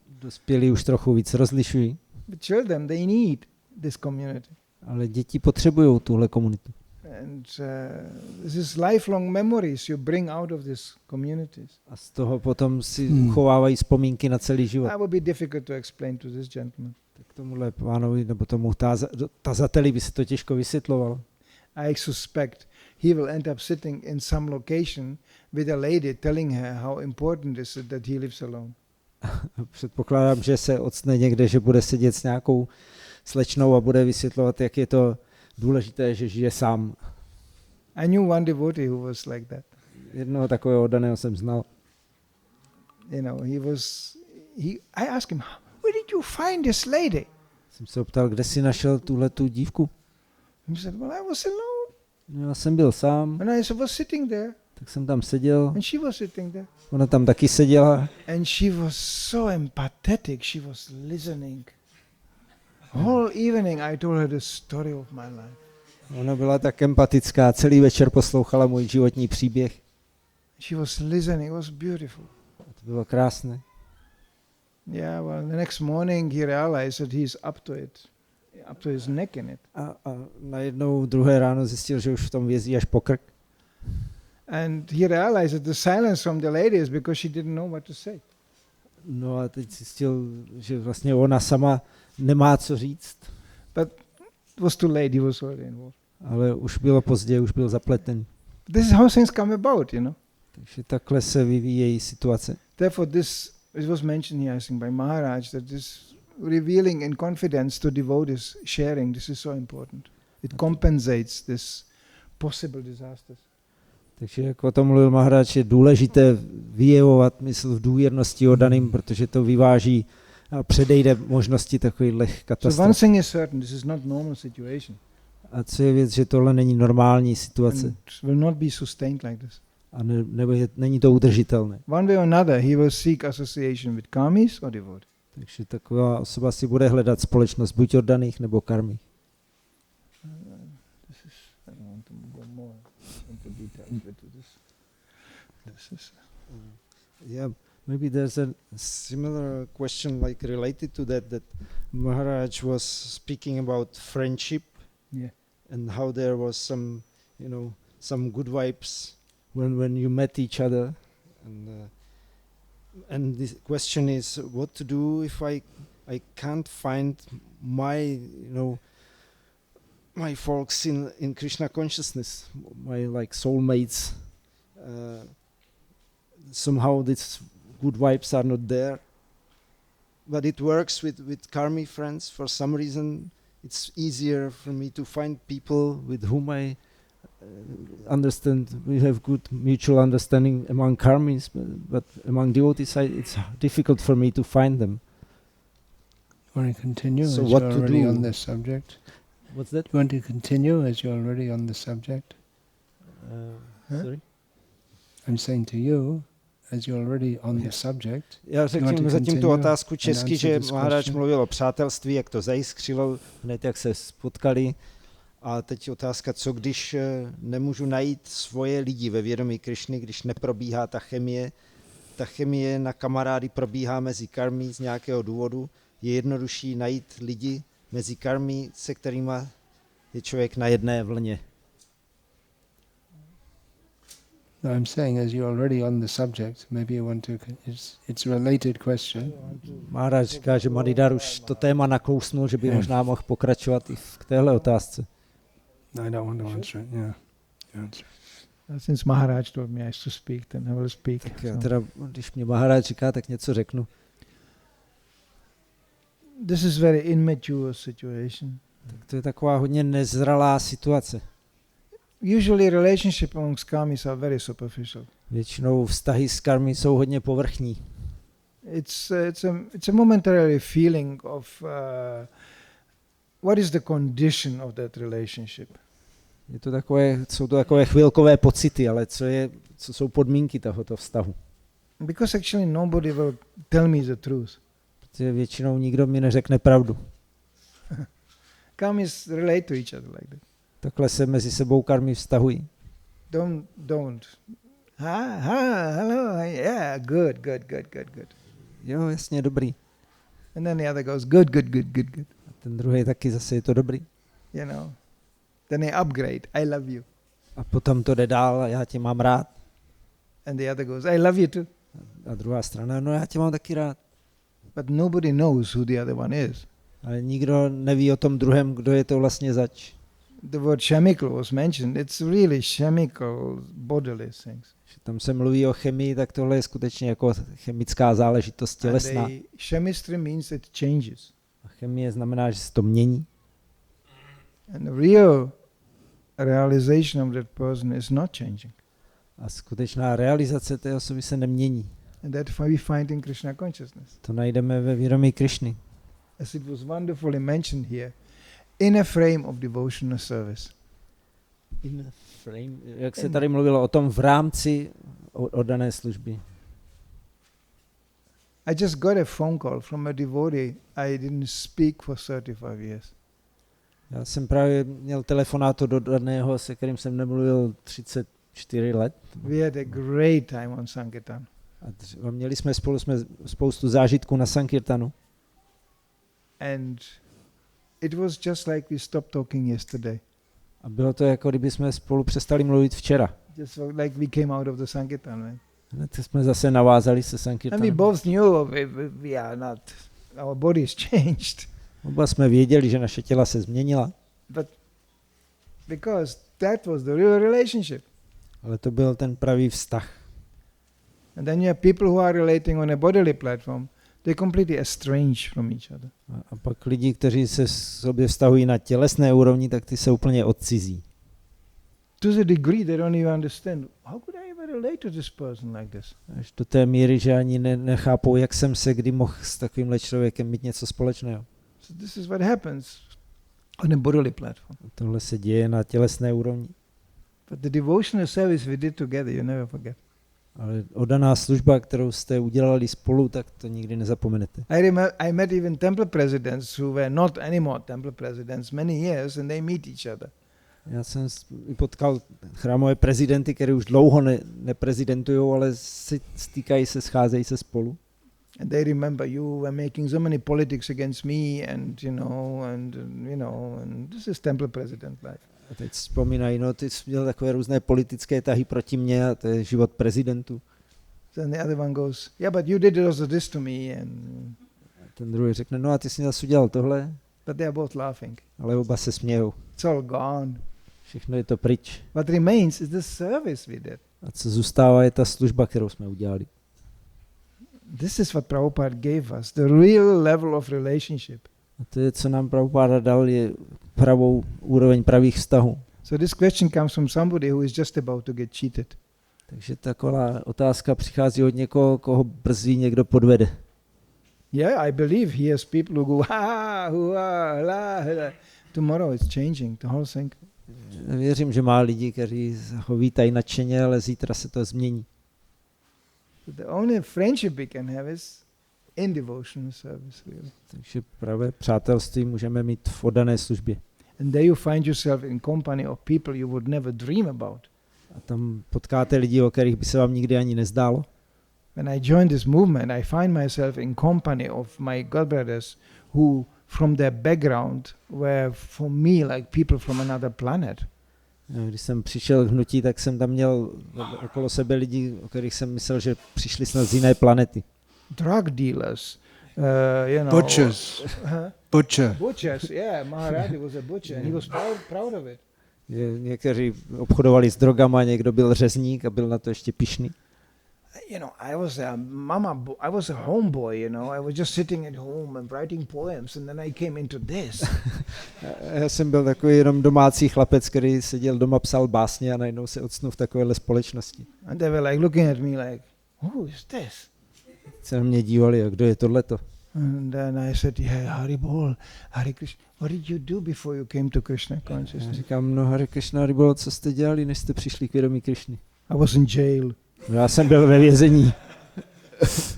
Dospělí už trochu víc rozlišují. But children, they need this community. Ale děti potřebují tuhle komunitu. And this is lifelong memories you bring out of these communities. A z toho potom si uchovávají vzpomínky na celý život. That would be difficult to explain to this gentleman. Tak tomuhle pánovi nebo tomu tazateli by se to těžko vysvětlovalo. I suspect he will end up sitting in some location with a lady telling her how important it is that he lives alone. Předpokládám, že se octne někde, že bude sedět s nějakou slečnou a bude vysvětlovat, jak je to důležité, že žije sám. I knew one devotee who was like that. Jednoho takového oddaného jsem znal. I asked him, where did you find this lady? Jsem se optal, kde jsi našel tuhletu dívku? He said, well, I was alone. No, já jsem byl sám. And I was sitting there. Tak jsem tam seděl. And she was sitting there. Ona tam taky seděla. And she was so empathetic. She was listening. Whole evening I told her the story of my life. Ona byla tak empatická, celý večer poslouchala můj životní příběh. She was listening. It was beautiful. A to bylo krásné. Yeah, well, the next morning he realized that he's up to it. Up to his neck in it. A najednou druhé ráno zjistil, že už v tom vězí až po krk. And he realized that the silence from the lady is because she didn't know what to say. No a teď zjistil, že vlastně ona sama nemá co říct. But it was too late, he was already involved. Ale už bylo pozdě, už byl zapleten. This is how things come about, Takže takhle se vyvíjejí situace. Therefore it was mentioned here, I think, by Maharaj, that this revealing in confidence to devotees, sharing, this is so important. It compensates this possible disasters. Takže jak o tom mluvil Maharaj, je důležité vyjevovat mysl v důvěrnosti oddaným, protože to vyváží a předejde možnosti takových katastrof. So one thing is certain, this is not normal situation. A co je věc, že tohle není normální situace. And will not be sustained like this. A není to udržitelné. One way or another, he will seek association with karmis or devotees. Takže taková osoba si bude hledat společnost buď oddaných nebo karmí. I don't want to go more into details, but this is. Yeah, maybe there's a similar question like related to that Maharaj was speaking about friendship. Yeah. And how there was some good vibes when you met each other, and this question is what to do if I can't find my my folks in Krishna consciousness, my like soulmates. Somehow these good vibes are not there, but it works with karmi friends. For some reason it's easier for me to find people with whom I understand, we have good mutual understanding among karmis, but among devotees it's difficult for me to find them. Want to continue so as what you're to already do? on this subject? What's that? You want to continue as you're already on the subject? Sorry? I'm saying to you, as you're already on the subject. Já řeknu zatím tu otázku česky, že Maharaj mluvil o přátelství, jak to zajiskřilo, hned jak se spotkali. A teď otázka, co když nemůžu najít svoje lidi ve vědomí Krishny, když neprobíhá ta chemie. Ta chemie na kamarády probíhá mezi karmí z nějakého důvodu. Je jednodušší najít lidi mezi karmí, se kterými je člověk na jedné vlně. No, I'm saying as you're already on the subject, maybe you want to. It's a related question. Maharaj říká, že Manidhara už to téma nakousnul, že by možná mohl pokračovat i v téhle otázce. No, I don't want to answer it. Yeah. Since Maharaj told me I should speak, then I will speak. Tak já teda, když mě Maharaj říká, tak něco řeknu. This is very immature situation. Tak to je taková hodně nezralá situace. Usually relationship amongst karmis are very superficial. Většinou vztahy s karmy jsou hodně povrchní. It's a momentary feeling of what is the condition of that relationship. Jsou to takové chvilkové pocity, ale co jsou podmínky tohoto vztahu? Because actually nobody will tell me the truth. Protože většinou nikdo mi neřekne pravdu. Karmis relate to each other like that. Takhle se mezi sebou karmy vztahují. Don't. Hello, yeah, good. Jo, jasně, dobrý. And then the other goes, good. A ten druhý taky zase je to dobrý. Then they upgrade, I love you. A potom to jde dál, já tě mám rád. And the other goes, I love you too. A druhá strana, no já tě mám taky rád. But nobody knows who the other one is. Ale nikdo neví o tom druhém, kdo je to vlastně zač. The word chemical was mentioned. It's really chemical, bodily things. Tam se mluví o chemii, tak tohle je skutečně jako chemická záležitost tělesná. Chemistry means it changes. A chemie znamená, že se to mění. And the real realization of that person is not changing. A skutečná realizace té osoby se nemění. And that we find in Krishna consciousness. To najdeme ve vědomí Krishny. As it was wonderfully mentioned here, in a frame of devotional service. In a frame, jak se tady mluvilo o tom v rámci oddané služby. I just got a phone call from a devotee I didn't speak for 35 years. Já jsem právě měl telefonát od oddaného, se kterým jsem nemluvil 34 let. We had a great time on Sankirtan. A měli jsme spoustu zážitků na Sankirtanu. And it was just like we stopped talking yesterday. A bylo to jako kdyby jsme spolu přestali mluvit včera. Just like we came out of the Sankirtan, right? Hned jsme zase navázali se And we Sankirtanem. both knew we are not, our body is changed. Oba jsme věděli, že naše těla se změnila, But because that was the real relationship. ale to byl ten pravý vztah. And then you have people who are relating on a bodily platform. They're completely estranged from each other. A pak lidi, kteří se sobě vztahují na tělesné úrovni, tak ty se úplně odcizí. To the degree they don't even understand, how could I ever relate to this person like this? Až do té míry, že ani nechápou, jak jsem se kdy mohl s takovýmhle člověkem mít něco společného. So this is what happens on a bodily platform. Tohle se děje na tělesné úrovni. But the devotional service we did together, you never forget. Ale oddaná služba, kterou jste udělali spolu, tak to nikdy nezapomenete. I met even temple presidents who were not anymore temple presidents many years, and they meet each other. Já jsem potkal chrámové prezidenty, které už dlouho neprezidentujou, ale si stýkají se, scházejí se spolu. And they remember you were making so many politics against me, and and this is temple president life. A teď vzpomínají, no ty jsi měl takové různé politické tahy proti mně a to je život prezidentů. Then the other one goes, yeah, but you did also this to me, and Ten druhý řekne, no a ty jsi zase udělal tohle, but they are both laughing. ale oba se smějou. It's all gone. Všechno je to pryč. What remains is the service we did. A co zůstává, je ta služba, kterou jsme udělali. This is what Prabhupada gave us, the real level of relationship. A to je, co nám Prabhupada dal, je pravou úroveň pravých vztahů. So this question comes from somebody who is just about to get cheated. Takže taková otázka přichází od někoho, koho brzy někdo podvede. Yeah, I believe he has people who go, ha, hua, la, la. Tomorrow it's changing, the whole thing. Věřím, že má lidi, kteří ho vítají nadšeně, ale zítra se to změní. The only friendship we can have is in devotional service, really. Takže právě přátelství můžeme mít v oddané službě. And there you find yourself in company of people you would never dream about. A tam potkáte lidi, o kterých by se vám nikdy ani nezdálo. When I joined this movement, I find myself in company of my godbrothers who, from their background, were for me like people from another planet. Když jsem přišel k hnutí, tak jsem tam měl okolo sebe lidi, o kterých jsem myslel, že přišli snad z jiné planety. Drug dealers, Butchers. Butchers, yeah. Maharaj was a butcher and he was proud of it. Někteří obchodovali s drogama, někdo byl řezník a byl na to ještě pyšný. I was a homeboy, I was just sitting at home and writing poems, and then I came into this. Já jsem byl takový jenom domácí chlapec, který seděl doma, psal básně a najednou se octnul v takovéhle společnosti. And they were like looking at me like, who is this? Se na mě dívali, a kdo je tohleto? And then I said, yeah, Haribol, Hare Krishna. What did you do before you came to Krishna Já consciousness? říkám, no Hare Krishna, Haribol, co jste dělali, než jste přišli k vědomí Krishny? I was in jail. Já jsem byl ve vězení.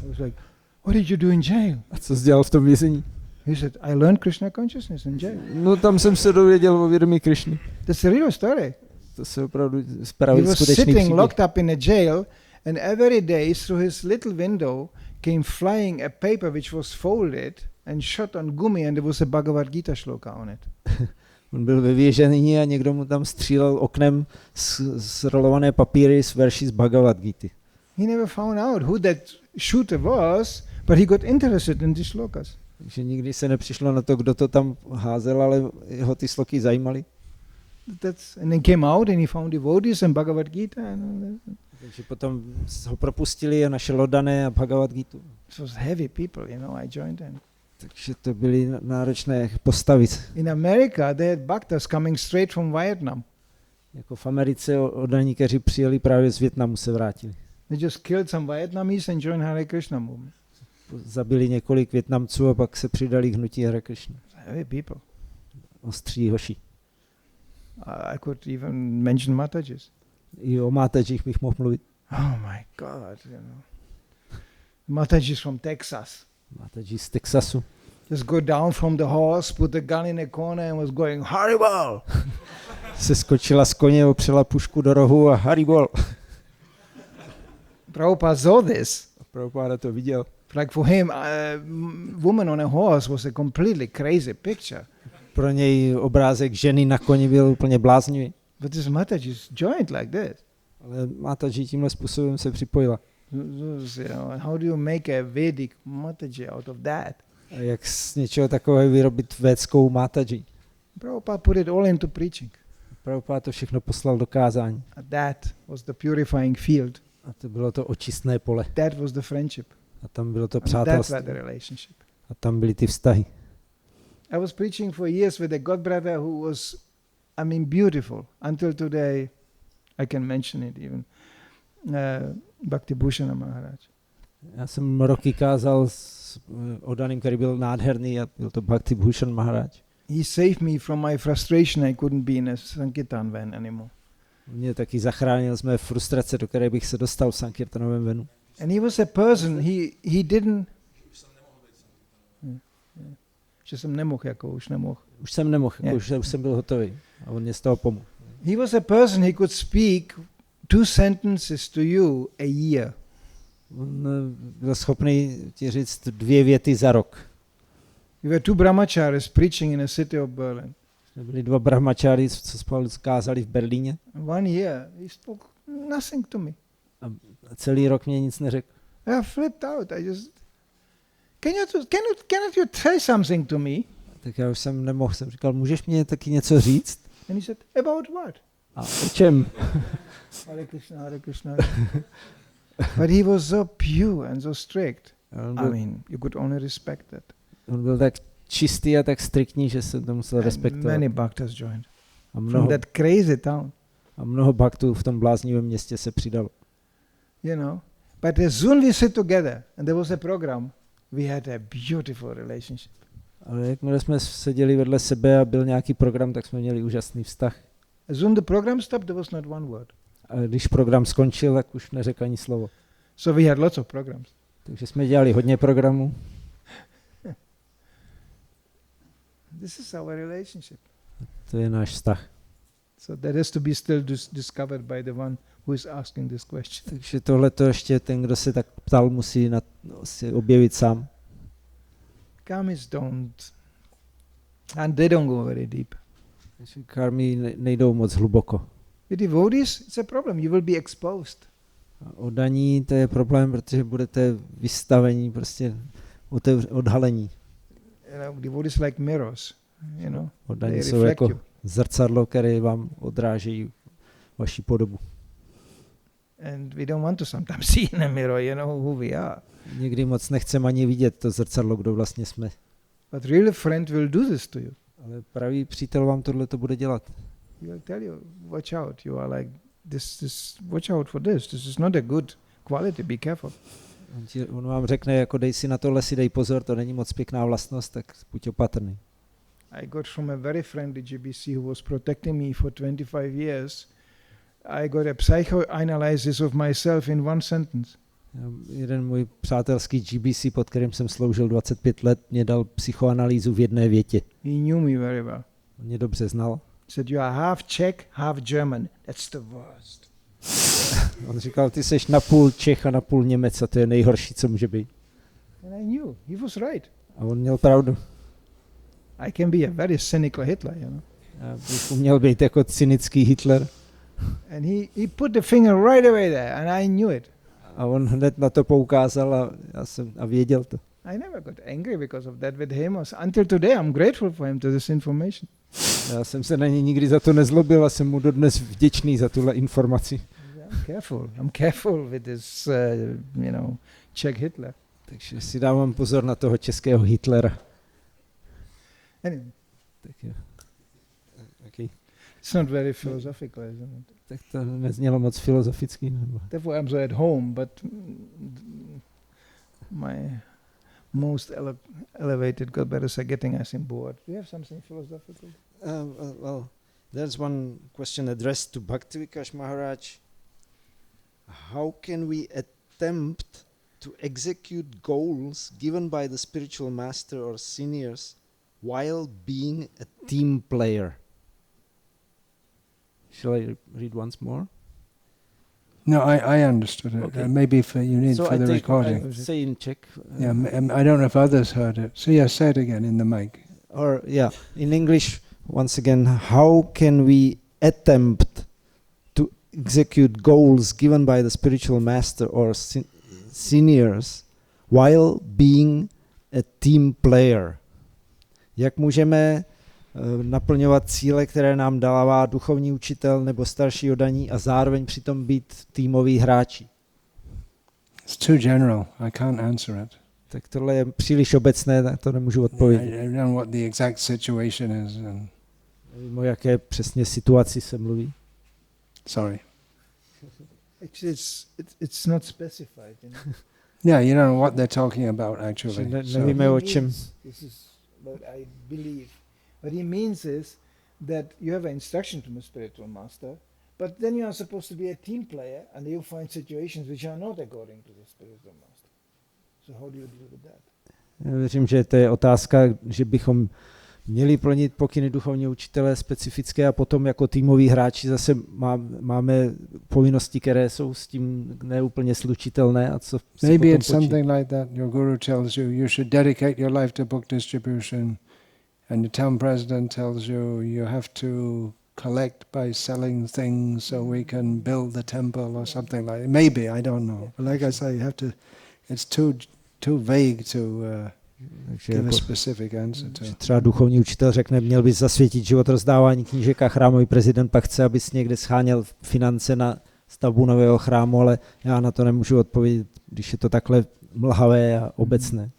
I was like, what did you do in jail? A co jsi dělal v tom vězení? He said, I learned Krishna consciousness in jail. No tam jsem se dověděl o vědomí Krishny. That's a real story. To se opravdu He spraví was skutečný sitting příběh. locked up in a jail, and every day through his little window came flying a paper which was folded and shot on gumi, and there was a Bhagavad Gita shloka on it. On byl ve vězení a někdo mu tam střílel oknem zrolované papíry s verší z Bhagavad Gita. He never found out who that shooter was, but he got interested in these shlokas. Takže nikdy se nepřišlo na to, kdo to tam házel, ale jeho ty sloky zajímaly. And then came out and he found devotees and Bhagavad Gita and all that. Takže potom ho propustili a našel oddané a Bhagavad Gita. It was heavy people, I joined them. Takže to byly náročné postavy. In America, they had bhaktas coming straight from Vietnam. Jako v Americe oddaní, kteří přijeli právě z Vietnamu, se vrátili. They just killed some Vietnamese and joined Hare Krishna movement. Zabili několik Vietnamců a pak se přidali k hnutí Hare Krishna. Heavy people. Ostří hoši. I could even mention Matajis. I o Mátažích bych mohl mluvit. Oh my God, Matajis from Texas. Mátaží z Texasu. Just go down from the horse, put the gun in a corner and was going, Haribol! Se skočila z koně, opřela pušku do rohu a Haribol. Prabhupada saw this. Prabhupada to viděl. Like for him, a woman on a horse was a completely crazy picture. Pro něj obrázek ženy na koni byl úplně bláznivý. But this Mataji joined like this. Ale Mataji tímhle způsobem se připojila. How do you make a Vedic Mataji out of that? A jak z něčeho takového vyrobit védskou Mataji? Prabhupada put it all into preaching. Prabhupada to všechno poslal do kázání. And that was the purifying field. A to bylo to očistné pole. That was the friendship. A tam bylo to And přátelství. that was the relationship. A tam byly ty vztahy. I was preaching for years with a godbrother who was, beautiful. Until today, I can mention it even. Bhakti Bhushana Maharaj. Já jsem roky kázal s oddaným, který byl nádherný, a byl to Bhakti Bhushan Maharaj. He saved me from my frustration. I couldn't be in a Sankirtan van anymore. Mě taky zachránil z mé frustrace, do které bych se dostal v Sankirtanovém venu. And he was a person, he didn't... Že jsem nemohl, už nemohl. Už jsem nemohl, už jsem byl hotový. A on mě z toho pomohl. He was a person, he could speak 2 sentences to you a year. On byl schopný ti říct 2 věty za rok. We were 2 brahmacharis preaching in a city of Berlin. Byli 2 brahmačáry, co spolu kázali v Berlíně. 1 year, he spoke nothing to me. A celý rok mě nic neřekl. I flipped out. I just, cannot you say something to me? Tak já už jsem nemohl, jsem říkal, můžeš mě taky něco říct? And he said, about what? A o čem? Hare Krishna, Hare Krishna. But he was so pure and so strict. You could only respect that. On byl tak čistý a tak striktní, že jsem to musel respektovat. Many bhaktas joined. From that crazy town. A mnoho bhaktů v tom bláznivém městě se přidalo. But as soon we sit together and there was a program, we had a beautiful relationship. Ale jakmile jsme seděli vedle sebe a byl nějaký program, tak jsme měli úžasný vztah. As soon the program stopped, there was not one word. A když program skončil, tak už neřekl ani slovo. So we had lots of programs. Takže jsme dělali hodně programů. This is our relationship. To je náš vztah. So that has to be still discovered by the one who is asking this question. Takže tohle to ještě ten, kdo se tak ptal, musí si objevit sám. Karmis don't. And they don't go very deep. Karmy nejdou moc hluboko. With devotees, it's a problem. You will be exposed. Oddaní, to je problém, protože budete vystavení, prostě odhalení. Devotees like mirrors, Oddaní jsou jako zrcadlo, které vám odrážejí vaši podobu. And we don't want to sometimes see in a mirror, who we are. Někdy moc nechceme ani vidět to zrcadlo, kdo vlastně jsme. But real friend will do this to you. Ale pravý přítel vám tohle to bude dělat. He will tell you, watch out, you are like this, watch out for this. This is not a good quality, be careful. On vám řekne, jako dej si na tohle, si dej pozor, to není moc pěkná vlastnost, tak buď opatrný. I got from a very friendly GBC who was protecting me for 25 years. I got a psychoanalysis of myself in 1 sentence. Jeden můj přátelský GBC, pod kterým jsem sloužil 25 let, mě dal psychoanalýzu v 1 větě. He knew me very well. On mě dobře znal. He said, you are half Czech, half German. That's the worst. On říkal, ty seš napůl Čech a napůl Němec a to je nejhorší, co může být. And I knew, he was right. A on měl pravdu. I can be a very cynical Hitler, Já bych uměl být jako cynický Hitler. And he put the finger right away there and I knew it. A on hned na to poukázal a věděl to. I never got angry because of that with him. Until today I'm grateful for him to this information. Já jsem se na něj nikdy za to nezlobil a jsem mu dodnes vděčný za tuhle informaci. I'm careful with this, Czech Hitler. Takže si dávám pozor na toho českého Hitlera. Anyway. Tak jo. Okay. It's not very philosophical, isn't it? Tak to neznělo moc filozoficky. Nebo? Therefore I'm so at home, but my most elevated godbrothers are getting, I think, bored. Do you have something philosophical? Well, there's one question addressed to Bhakti Vikasa Maharaj. How can we attempt to execute goals given by the spiritual master or seniors while being a team player? Shall I read once more? No, I understood it. Okay. Maybe you need so for the recording. I say in Czech. Yeah, I don't know if others heard it. So yeah, say it again in the mic. Or in English, once again, how can we attempt to execute goals given by the spiritual master or seniors while being a team player. Jak můžeme naplňovat cíle, které nám dává duchovní učitel nebo starší oddaní a zároveň přitom být týmoví hráči? It's too general. I can't answer it. Tak tohle je příliš obecné, tak to nemůžu odpovědět. I don't know what the exact situation is. Nevím, o jaké přesně situaci se mluví. Sorry. Actually, it's not specified. You know? Yeah, you don't know what they're talking about actually. Nevíme o čem. This is what I believe. What he means is that you have an instruction from a spiritual master, but then you are supposed to be a team player, and you find situations which are not according to the spiritual master. So how do you deal with that? Já věřím, že to je otázka, že bychom měli plnit pokyny duchovního učitele specifické a potom jako týmoví hráči zase máme povinnosti, které jsou s tím neúplně slučitelné. A co Maybe it's something like that. Your guru tells you should dedicate your life to book distribution, and the town president tells you have to collect by selling things so we can build the temple or something like that. Maybe, I don't know. But like I say, you have to. It's too vague to give a specific answer to. Třeba duchovní učitel řekne, měl bys zasvětit život rozdávání knížek a chrámový prezident pak chce, abys někde scháněl finance na stavbu nového chrámu, ale já na to nemůžu odpovědět, když je to takhle mlhavé a obecné.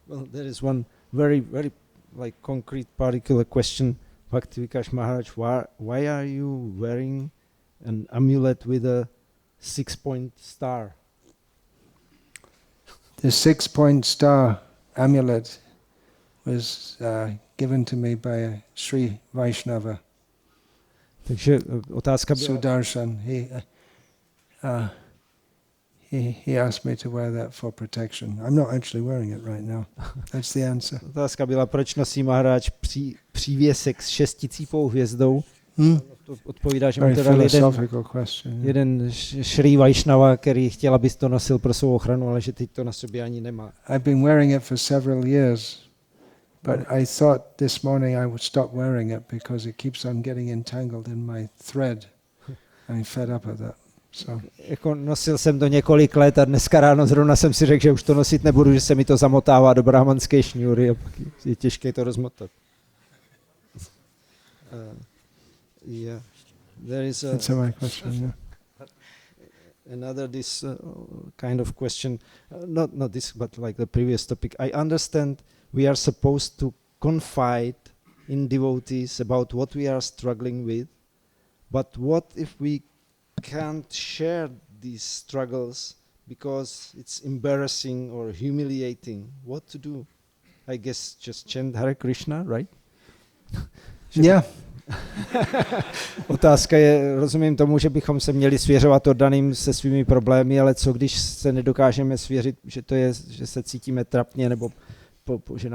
Well, there is one very like concrete particular question. Bhakti Vikasa Maharaj, why are you wearing an amulet with a 6-point star? The 6-point star amulet was given to me by a Sri Vaishnava. Takže otázka byla... Sudarshan. He asked me to wear that for protection. I'm not actually wearing it right now. That's the answer. Otázka byla, proč nosí Maharaj přívěsek s 6cípou hvězdou. To odpovídá, že mu to dal jeden Sri Vaishnava, který chtěl, abys to nosil pro svou ochranu, ale že teď to na sobě ani nemá. I've been wearing it for several years, but I thought this morning I would stop wearing it because it keeps on getting entangled in my thread. I'm fed up with that. So. Jako nosil jsem to několik let a dneska ráno zrovna jsem si řekl, že už to nosit nebudu, že se mi to zamotává do brahmanské šňůry a je těžké to rozmotat. Yeah, there is that's my question. Yeah. Another this kind of question, not this, but like the previous topic. I understand we are supposed to confide in devotees about what we are struggling with, but what if we can't share these struggles because it's embarrassing or humiliating? What to do? I guess just chant Hare Krishna, right? Yeah. Otázka je, rozumím tomu, že bychom se měli svěřovat oddaným se svými problémy, ale co když se nedokážeme svěřit, že se cítíme trapně nebo že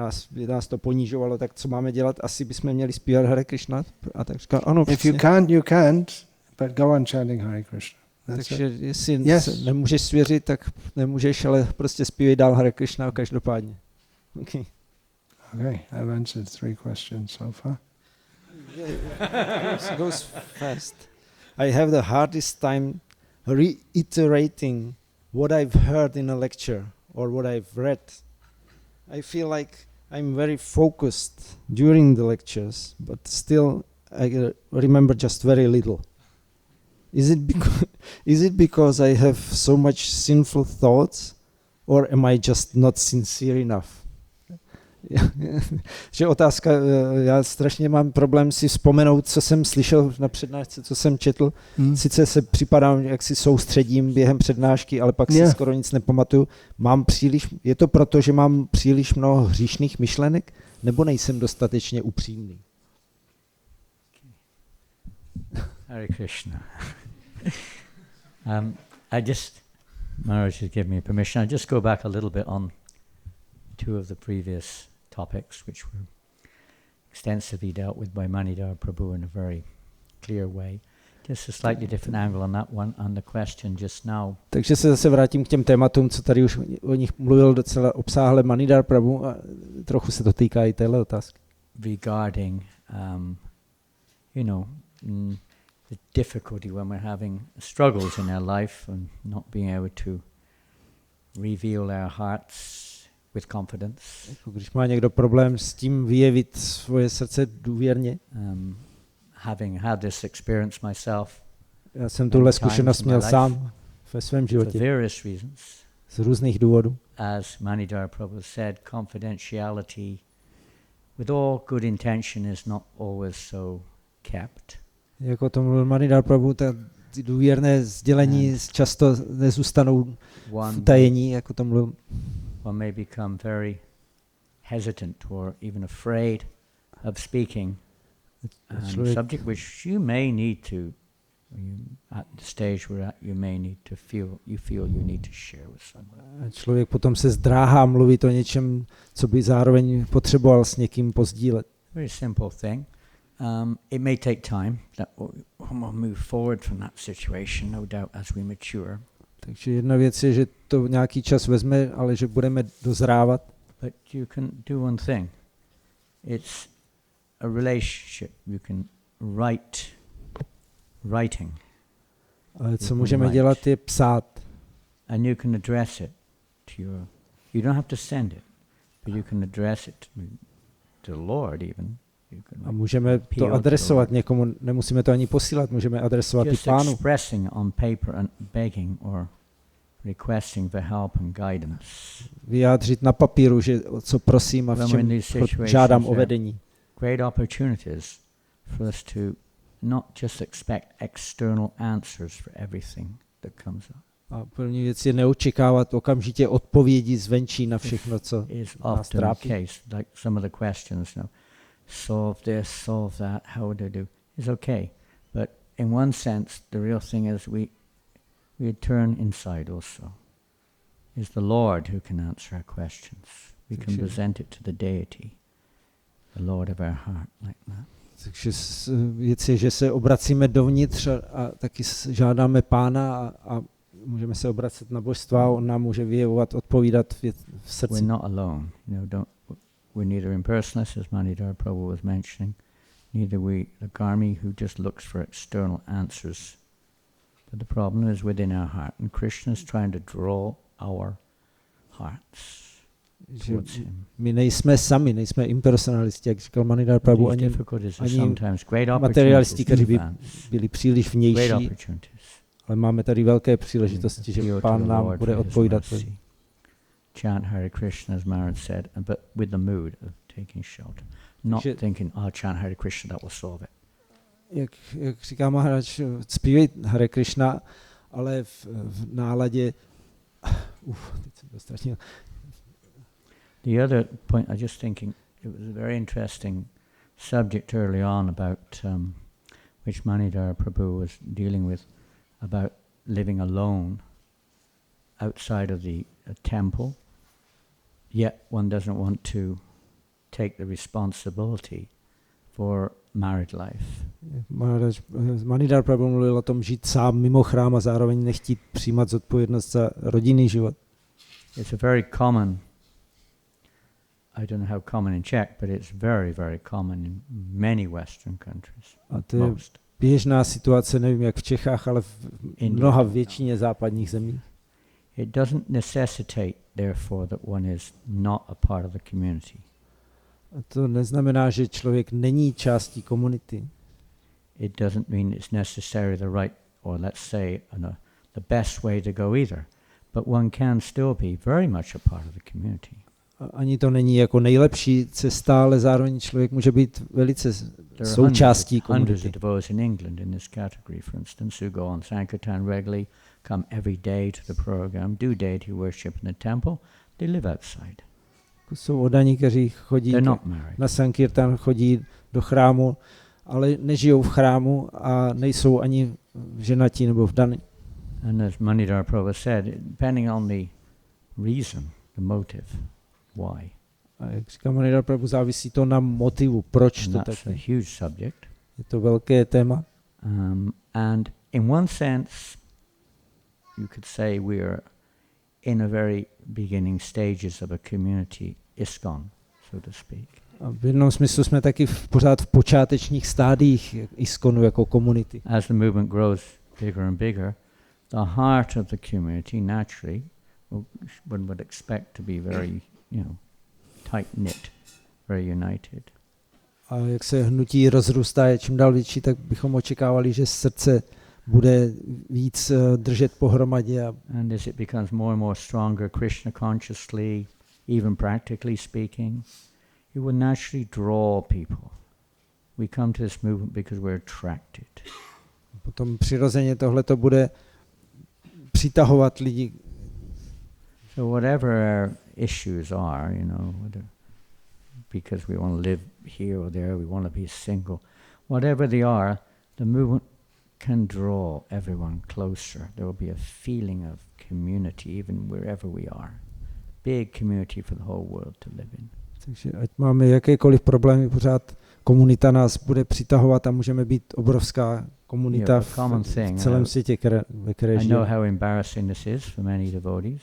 nás to ponížovalo, tak co máme dělat? Asi bychom měli zpívat Hare Krishna? A tak říká, ano, if you can't, you can't, but go on chanting Hare Krishna. Takže jestli se nemůžeš svěřit, tak nemůžeš, ale prostě zpívej dál Hare Krishna každopádně. Okay, I've answered 3 questions so far. It goes fast. I have the hardest time reiterating what I've heard in a lecture or what I've read. I feel like I'm very focused during the lectures, but still I remember just very little. Is it because I have so much sinful thoughts, or am I just not sincere enough? Že otázka, já strašně mám problém si vzpomenout, co jsem slyšel na přednášce, co jsem četl. Sice se připadám, jak si soustředím během přednášky, ale pak si skoro nic nepamatuju. Je to proto, že mám příliš mnoho hříšných myšlenek, nebo nejsem dostatečně upřímný? Hare Krishna. Maharaj has given me permission. I'll just go back a little bit on 2 of the previous topics, which were extensively dealt with by Manidhara Prabhu in a very clear way. Just a slightly different angle on that one, and the question just now. Takže se zase vrátím k těm tématům, co tady už o nich mluvil docela obsáhle Manidhara Prabhu, a trochu se to týká i téhle otázky. Regarding, the difficulty when we're having struggles in our life and not being able to reveal our hearts with confidence. Jako když má někdo problém s tím vyjevit svoje srdce důvěrně. Having had this experience myself. Já jsem tuhle zkušenost měl sám ve svém životě. For various reasons. Z různých důvodů. As Manidhara Prabhu said, confidentiality with all good intention is not always so kept. Jako to mluvil Manidhara Prabhu, ty důvěrné sdělení často nezůstanou v utajení, jako to mluvil. One may become very hesitant or even afraid of speaking on a subject which you may need to, at the stage we're at, you may need to feel you need to share with someone. Člověk potom se zdráhá mluvit o něčem, co by zároveň potřeboval s někým pozdílet. Very simple thing. It may take time. That we'll move forward from that situation, no doubt, as we mature. Takže jedna věc je, že to nějaký čas vezme, ale že budeme dozrávat. But you can do one thing. It's a relationship. You can writing. Ale co můžeme dělat, je psát. And you can address it to you don't have to send it, but you can address it to the Lord even. A můžeme to adresovat někomu, nemusíme to ani posílat, můžeme adresovat i Pánu. Just expressing on paper and begging or requesting for help and guidance. Vyjádřit na papíru, že co prosím a v čem žádám o vedení. Great opportunities for us to not just expect external answers for everything that comes up. A první věc je neočekávat okamžitě odpovědi zvenčí na všechno, co nás trápí. Like some of the questions, solve this, solve that, how would I do? It's okay. But in one sense, the real thing is we turn inside also. It's the Lord who can answer our questions. We can present it to the deity, the Lord of our heart, like that. Takže věc je, že se obracíme dovnitř a taky žádáme Pána a můžeme se obracet na božstva, on nám může vyjevovat, odpovídat v srdci. We're not alone. We're neither impersonalists, as Manidhara Prabhu was mentioning, neither we the karmi who just looks for external answers. But the problem is within our heart, and Krishna is trying to draw our hearts towards him. My nejsme sami, nejsme impersonalisti, jak říkal Manidhara Prabhu, ani materialisti, kteří by byli příliš vnější, ale máme tady velké příležitosti, že Pán nám bude odpovídat. Chant Hare Krishna, as Maharaj said, but with the mood of taking shelter. Not thinking, I'll chant Hare Krishna, that will solve it. Jak říká Maharaj, zpívej Hare Krishna, ale v náladě... teď jsem to ztratil. The other point, I just thinking, it was a very interesting subject early on about, which Manidhara Prabhu was dealing with, about living alone outside of the temple, yet one doesn't want to take the responsibility for married life. Manidhara Prabhu mluvil o tom žít sám mimo chrám a zároveň nechtít přijímat zodpovědnost za rodinný život. It's a very common, I don't know how common in Czech, but it's very, very common in many Western countries. A to je běžná situace, nevím jak v Čechách, ale v mnoha většině západních zemí. It doesn't necessitate, therefore, that one is not a part of the community. A to neznamená, že člověk není částí komunity. It doesn't mean it's necessarily the right, or let's say, the best way to go either. But one can still be very much a part of the community. Ani to není jako nejlepší cesta, ale zároveň člověk může být velice součástí komunity. Hundreds of devotees in England in this category, for instance, who go on Sankirtan regularly, come every day to the program, do deity worship in the temple. They live outside. Jsou oddaní, kteří chodí na Sankirtan, chodí do chrámu, ale nežijou v chrámu a nejsou ani ženatí nebo vdaní. And as Manidhara Prabhu said, depending on the reason, the motive, why. A jak říká Manidhara Prabhu, závisí to na motivu, proč to tak je. A huge subject. Je to velké téma. And in one sense, you could say we are in a very beginning stages of a community ISKCON, so to speak. A v jednom smyslu jsme taky pořád v počátečních stádiích ISKCONu jako komunity. As the movement grows bigger and bigger, the heart of the community naturally one would expect to be very, tight-knit, very united. A jak se hnutí rozrůstá, je čím dál větší, tak bychom očekávali, že srdce bude víc držet pohromadě. And as it becomes more and more stronger, Krishna consciously, even practically speaking, it will naturally draw people. We come to this movement because we're attracted. Potom přirozeně tohleto bude přitahovat lidi. So whatever our issues are, whether because we want to live here or there, we want to be single, whatever they are, the movement can draw everyone closer. There will be a feeling of community even wherever we are. Big community for the whole world to live in. Takže ať máme jakékoliv problémy, pořád komunita nás bude přitahovat a můžeme být obrovská komunita v celém světě, ve které žijeme. I know how embarrassing this is for many devotees,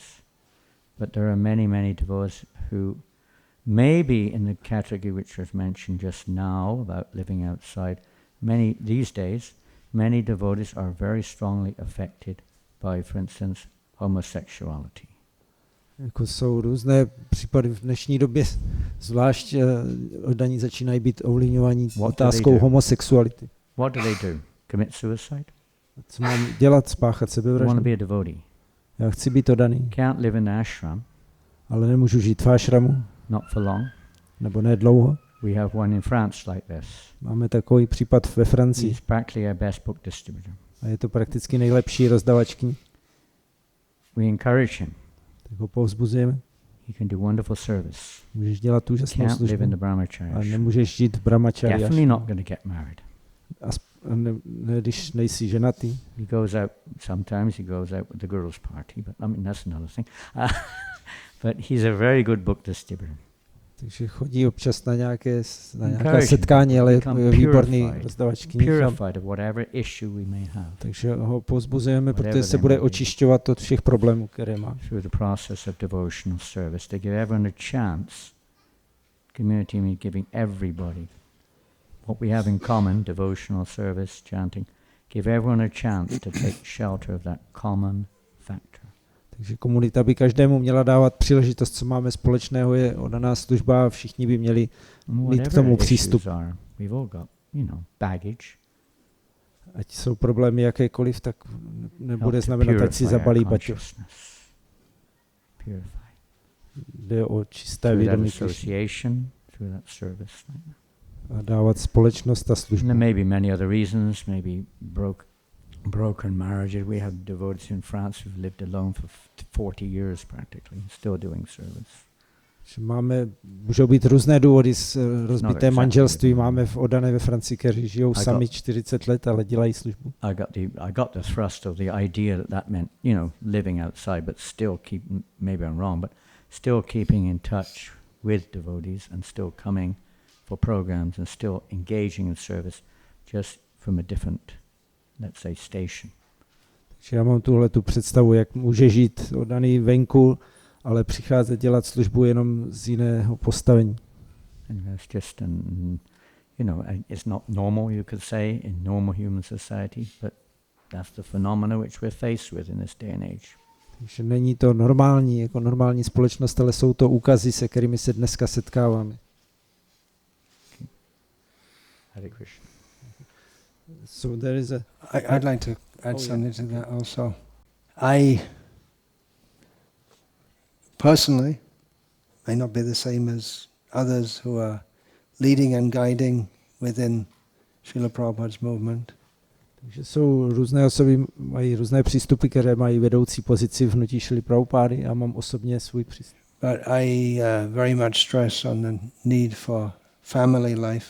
but there are many, many devotees who maybe in the category which was mentioned just now about living outside, these days, many devotees are very strongly affected by, for instance, homosexuality. Jako jsou různé případy v dnešní době, zvlášť oddaní začínají být ovlivňováni otázkou homosexuality. What do they do? Commit suicide? Co mám dělat? Spáchat sebevraždu? I want to be a devotee. Já chci být oddaný. Can't live in the ashram. Ale nemůžu žít v ashramu. Not for long. Nebo ne dlouho. We have one in France like this. Máme takový případ ve Francii. He's practically our best book distributor. A je to prakticky nejlepší rozdavač knih. We encourage him. Tak ho povzbuzujeme. He can do wonderful service. Můžeš dělat úžasnou Can't live in the službu. brahmacharya. A nemůžeš žít v brahmacharya. Definitely not going to get married. Ne, když nejsi ženatý. He goes out, sometimes he goes out with the girls' party, but that's another thing. But he's a very good book distributor. Takže chodí občas na nějaké setkání, ale je výborný rozdavač knih. Purified of whatever issue we may have. Takže ho povzbuzujeme, protože se bude očišťovat od všech problémů, které má. Through the process of devotional service, to give everyone a chance. Community means giving everybody what we have in common, devotional service, chanting, give everyone a chance to take shelter of that common factor. Takže komunita by každému měla dávat příležitost, co máme společného, je oddaná služba a všichni by měli mít k tomu přístup. We've all got, baggage. Ať jsou problémy jakékoliv, tak nebude znamenat, ať si zabalí baťoš. Jde o čisté vědomí. A dávat společnost a službu. There may be many other reasons, maybe broken marriages. We have devotees in France who've lived alone for 40 years practically, still doing service. Můžou být různé důvody, rozbité manželství. Máme oddané ve Francii, kteří žijou sami 40 let, ale dělají službu. I got the thrust of the idea that meant, living outside, but still maybe I'm wrong, but still keeping in touch with devotees and still coming for programs and still engaging in service, just from a different, let's say, station. Takže já mám tu představu, jak může žít oddaný venku, ale přicházet dělat službu jenom z jiného postavení. And that's just it's not normal, you could say, in normal human society, but that's the phenomena which we're faced with in this day and age. Takže není to normální, jako normální společnost, ale jsou to úkazy, se kterými se dneska setkáváme. Hare Krishna. So there is I'd like to add something to that also. I personally may not be the same as others who are leading and guiding within Srila Prabhupada's movement. Takže jsou různé osoby, mají různé přístupy, které mají vedoucí pozici v hnutí Šrily Prabhupády. Já mám osobně svůj přístup. But I very much stress on the need for family life.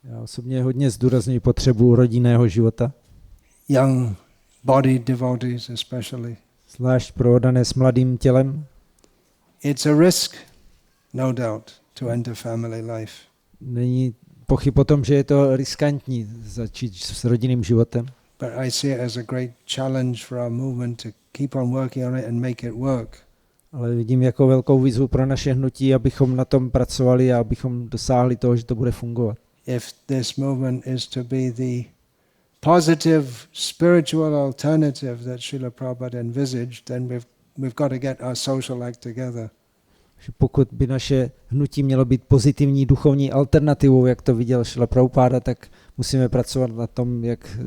Já osobně hodně zdůrazňuji potřebu rodinného života. Young body devotees especially. Zvlášť pro oddané s mladým tělem. It's a risk, no doubt, to enter family life. Není pochyb o tom, že je to riskantní začít s rodinným životem. But I see it as a great challenge for our movement to keep on working on it and make it work. Ale vidím jako velkou výzvu pro naše hnutí, abychom na tom pracovali a abychom dosáhli toho, že to bude fungovat. If this movement is to be the positive spiritual alternative that Srila Prabhupada envisaged, then we've got to get our social act together. Pokud by naše hnutí mělo být pozitivní duchovní alternativou, jak to viděl Srila Prabhupada, tak musíme pracovat na tom, jak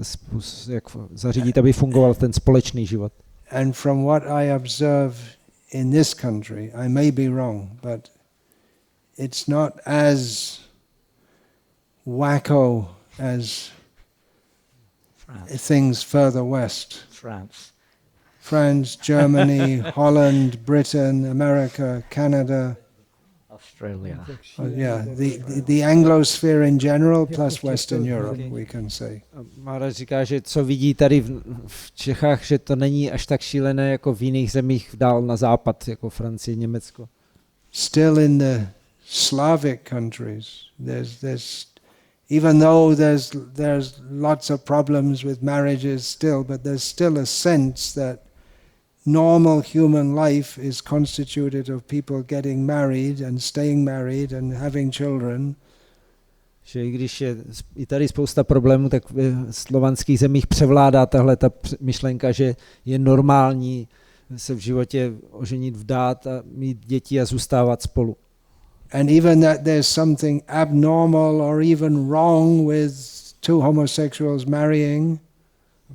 zařídit, aby fungoval ten společný život. And from what I observe in this country, I may be wrong, but it's not as wacko as things further west. France, Germany, Holland, Britain, America, Canada, Australia. Yeah, the Anglosphere in general plus Western Europe, we can say. Maharaj říká, že co vidí tady v Čechách, že to není až tak šílené jako v jiných zemích dál na západ, jako Francie, Německo. Still in the Slavic countries, there's even though there's lots of problems with marriages still, but there's still a sense that normal human life is constituted of people getting married and staying married and having children. Že i když je i tady spousta problémů, tak v slovanských zemích převládá tahle ta myšlenka, že je normální se v životě oženit, vdát a mít děti a zůstávat spolu. And even that there's something abnormal or even wrong with two homosexuals marrying.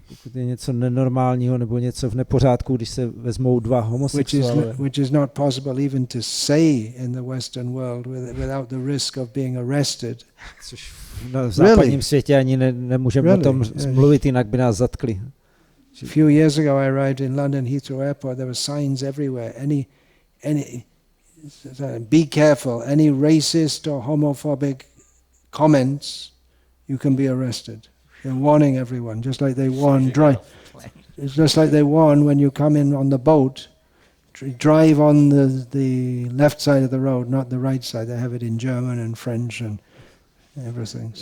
Pokud je něco nenormálního nebo něco v nepořádku, když se vezmou dva homosexuálové. Which is not possible even to say in the Western world without the risk of being arrested. Což v západním světě ani nemůžeme o tom mluvit, jinak by nás zatkli. A few years ago I arrived in London Heathrow Airport. There were signs everywhere. Any be careful. Any racist or homophobic comments, you can be arrested. They're warning everyone, just like they warn it's just like they warn when you come in on the boat. Drive on the left side of the road, not the right side. They have it in German and French and everything.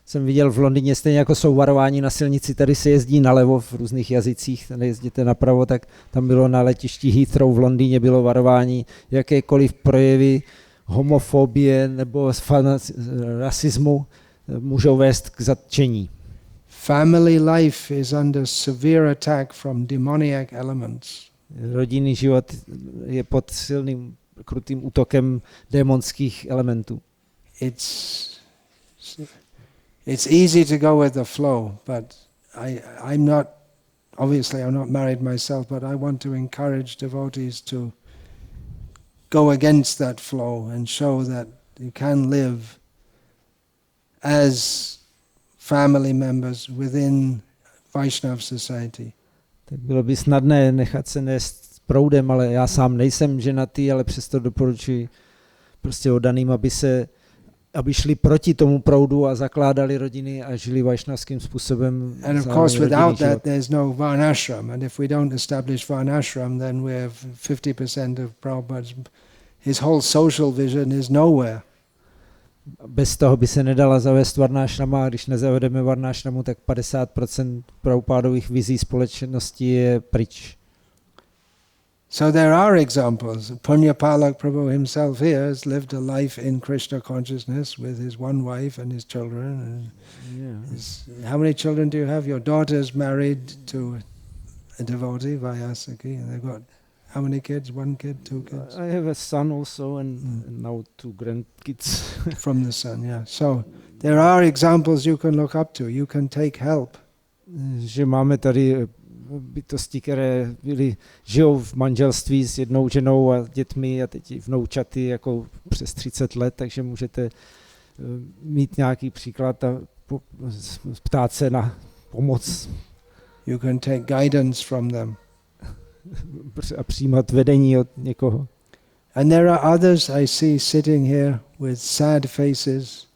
Jsem viděl v Londýně, stejně jako jsou varování na silnici, tady se jezdí nalevo v různých jazycích, tady jezdíte napravo, tak tam bylo na letišti Heathrow v Londýně bylo varování, jakékoliv projevy homofobie nebo rasismu můžou vést k zatčení. Family life is under severe attack from demoniac elements. Rodinný život je pod silným, krutým útokem démonských elementů. It's easy to go with the flow, but I'm not married myself, but I want to encourage devotees to go against that flow and show that you can live as family members within Vaishnava society. Tak bylo by snadné nechat se nést proudem, ale já sám nejsem ženatý, ale přesto doporučuji prostě oddaným, aby šli proti tomu proudu a zakládali rodiny a žili vajšnavským způsobem. And of course without that there's no varnashram, and if we don't establish varnashram, then we have 50% of Prabhupada's, his whole social vision is nowhere. Bez toho by se nedala zavést varnášrama, a když nezavedeme varnášramu, tak 50% Prabhupádových vizí společnosti je pryč. So there are examples. Punyapalak Prabhu himself here has lived a life in Krishna consciousness with his one wife and his children. How many children do you have? Your daughter's married to a devotee, Vyasaki, and they've got how many kids? One kid, two kids? I have a son also and now two grandkids. From the son, yeah. So there are examples you can look up to. You can take help. Že máme tady bytosti, které žijou v manželství s jednou ženou a dětmi a teď vnoučaty jako přes 30 let, takže můžete mít nějaký příklad a ptát se na pomoc. You can take guidance from them. A přijímat vedení od někoho. And there are others I see sitting here with sad faces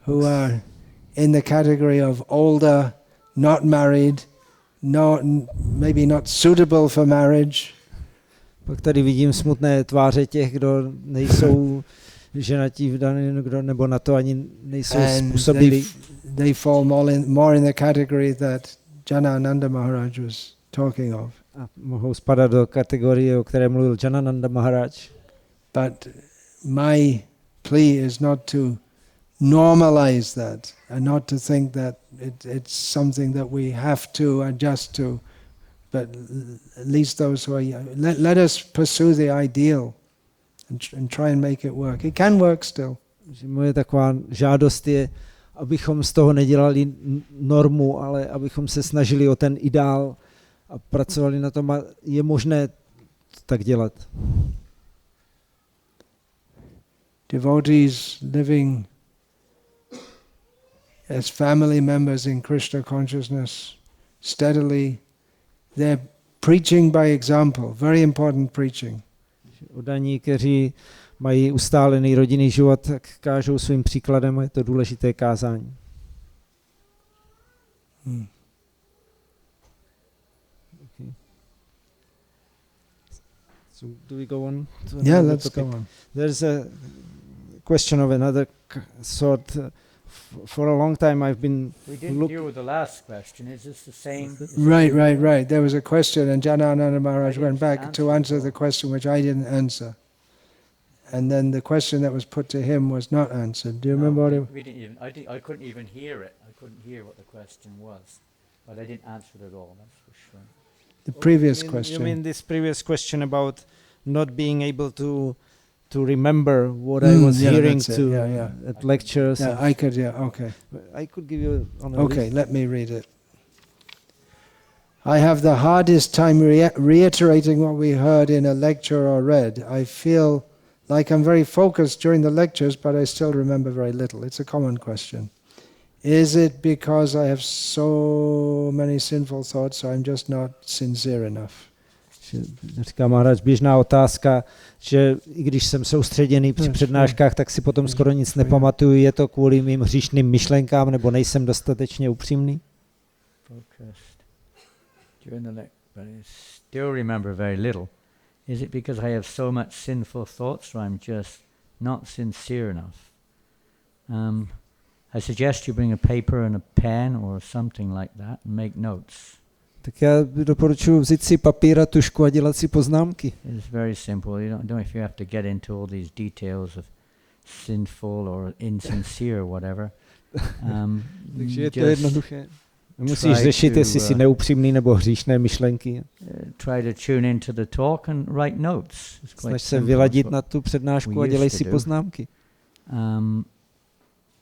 who are in the category of older, not married, maybe not suitable for marriage. Pak tady vidím smutné tváře těch, kdo nejsou ženatí nebo na to ani nejsou způsobili. They fall more in the category that Janananda Maharaj was talking of. A mohou spadat do kategorie, o které mluvil Janananda Maharaj. But my plea is not to normalize that and not to think that it's something that we have to adjust to, but at least those who are young, let us pursue the ideal and try and make it work. It can work still. Moje taková žádost je, abychom z toho nedělali normu, ale abychom se snažili o ten ideál a pracovali na tom, a je možné tak dělat. Devotees living as family members in Krishna consciousness steadily, they're preaching by example, very important preaching. Oddaní, kteří mají ustálený rodinný život, tak kážou svým příkladem a je to důležité kázání. Okay. So do we go on? Yeah, let's go on. There's a question of another sort. For a long time I've been We didn't deal with the last question. Is this the same? Right. There was a question and Janananda Maharaj went back to answer the question which I didn't answer. And then the question that was put to him was not answered. Do you remember what it? We didn't even. I couldn't even hear it. I couldn't hear what the question was, but I didn't answer it at all. That's for sure. The previous question. You mean this previous question about not being able to remember what I was hearing at lectures? Yeah, I could. Yeah, okay. I could give you. Okay, let me read it. I have the hardest time reiterating what we heard in a lecture or read. I feel like I'm very focused during the lectures, but I still remember very little. It's a common question. Is it because I have so many sinful thoughts, so I'm just not sincere enough? Říká Maharaj, běžná otázka, že i když jsem soustředěný při přednáškách, tak si potom skoro nic nepamatuju. Je to kvůli mým hříšným myšlenkám, nebo nejsem dostatečně upřímný? Focused during the lecture, but I still remember very little. Is it because I have so much sinful thoughts, or I'm just not sincere enough? I suggest you bring a paper and a pen or something like that and make notes. Tak já doporučuji vzít si papír a tužku a dělat si poznámky. It's very simple. You don't if you have to get into all these details of sinful or insincere or whatever. Takže je to jednoduché. Musíš řešit, jestli jsi neupřímný nebo hříšné myšlenky. Try to tune into the talk and write notes. Snaž se vyladit na tu přednášku a dělej si poznámky.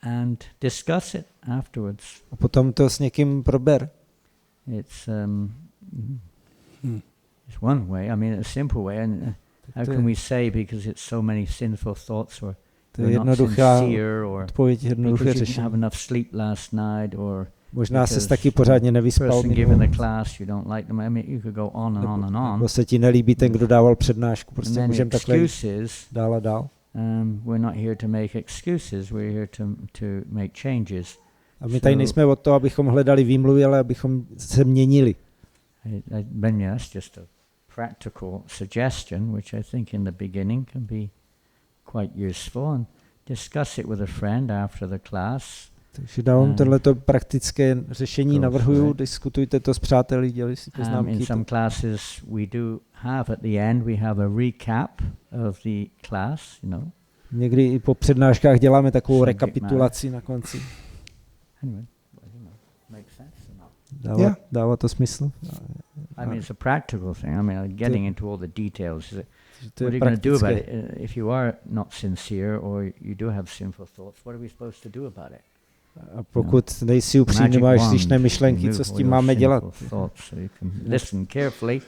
And discuss it afterwards. A potom to s někým prober. It's one way. I mean, a simple way. And how can we say because it's so many sinful thoughts, or we're not sincere, or because you didn't have enough sleep last night, or možná ses taky pořádně nevyspal. Given the class, you don't like them. I mean, you could go on and on and on. Nebo se ti nelíbí ten, kdo dával přednášku. Prostě můžeme takhle dál a dál. We're not here to make excuses. We're here to make changes. A my tady nejsme od toho, abychom hledali výmluvy, ale abychom se měnili. That's just a practical suggestion, which I think in the beginning can be quite useful, and discuss it with a friend after the class. Takže dávám tohleto praktické řešení, navrhuju, diskutujte to s přáteli, dělej si poznámky. In some classes we do have at the end, we have a recap of the class, you know. Někdy i po přednáškách děláme takovou rekapitulaci na konci. Anyway, makes sense or not? Dává to smysl? I mean, it's a practical thing. I mean, getting into all the details. What are you going to do about it? If you are not sincere or you do have sinful thoughts, what are we supposed to do about it? A pokud nejsi upřímný, máš hříšné myšlenky, co s tím máme dělat? So you can listen carefully,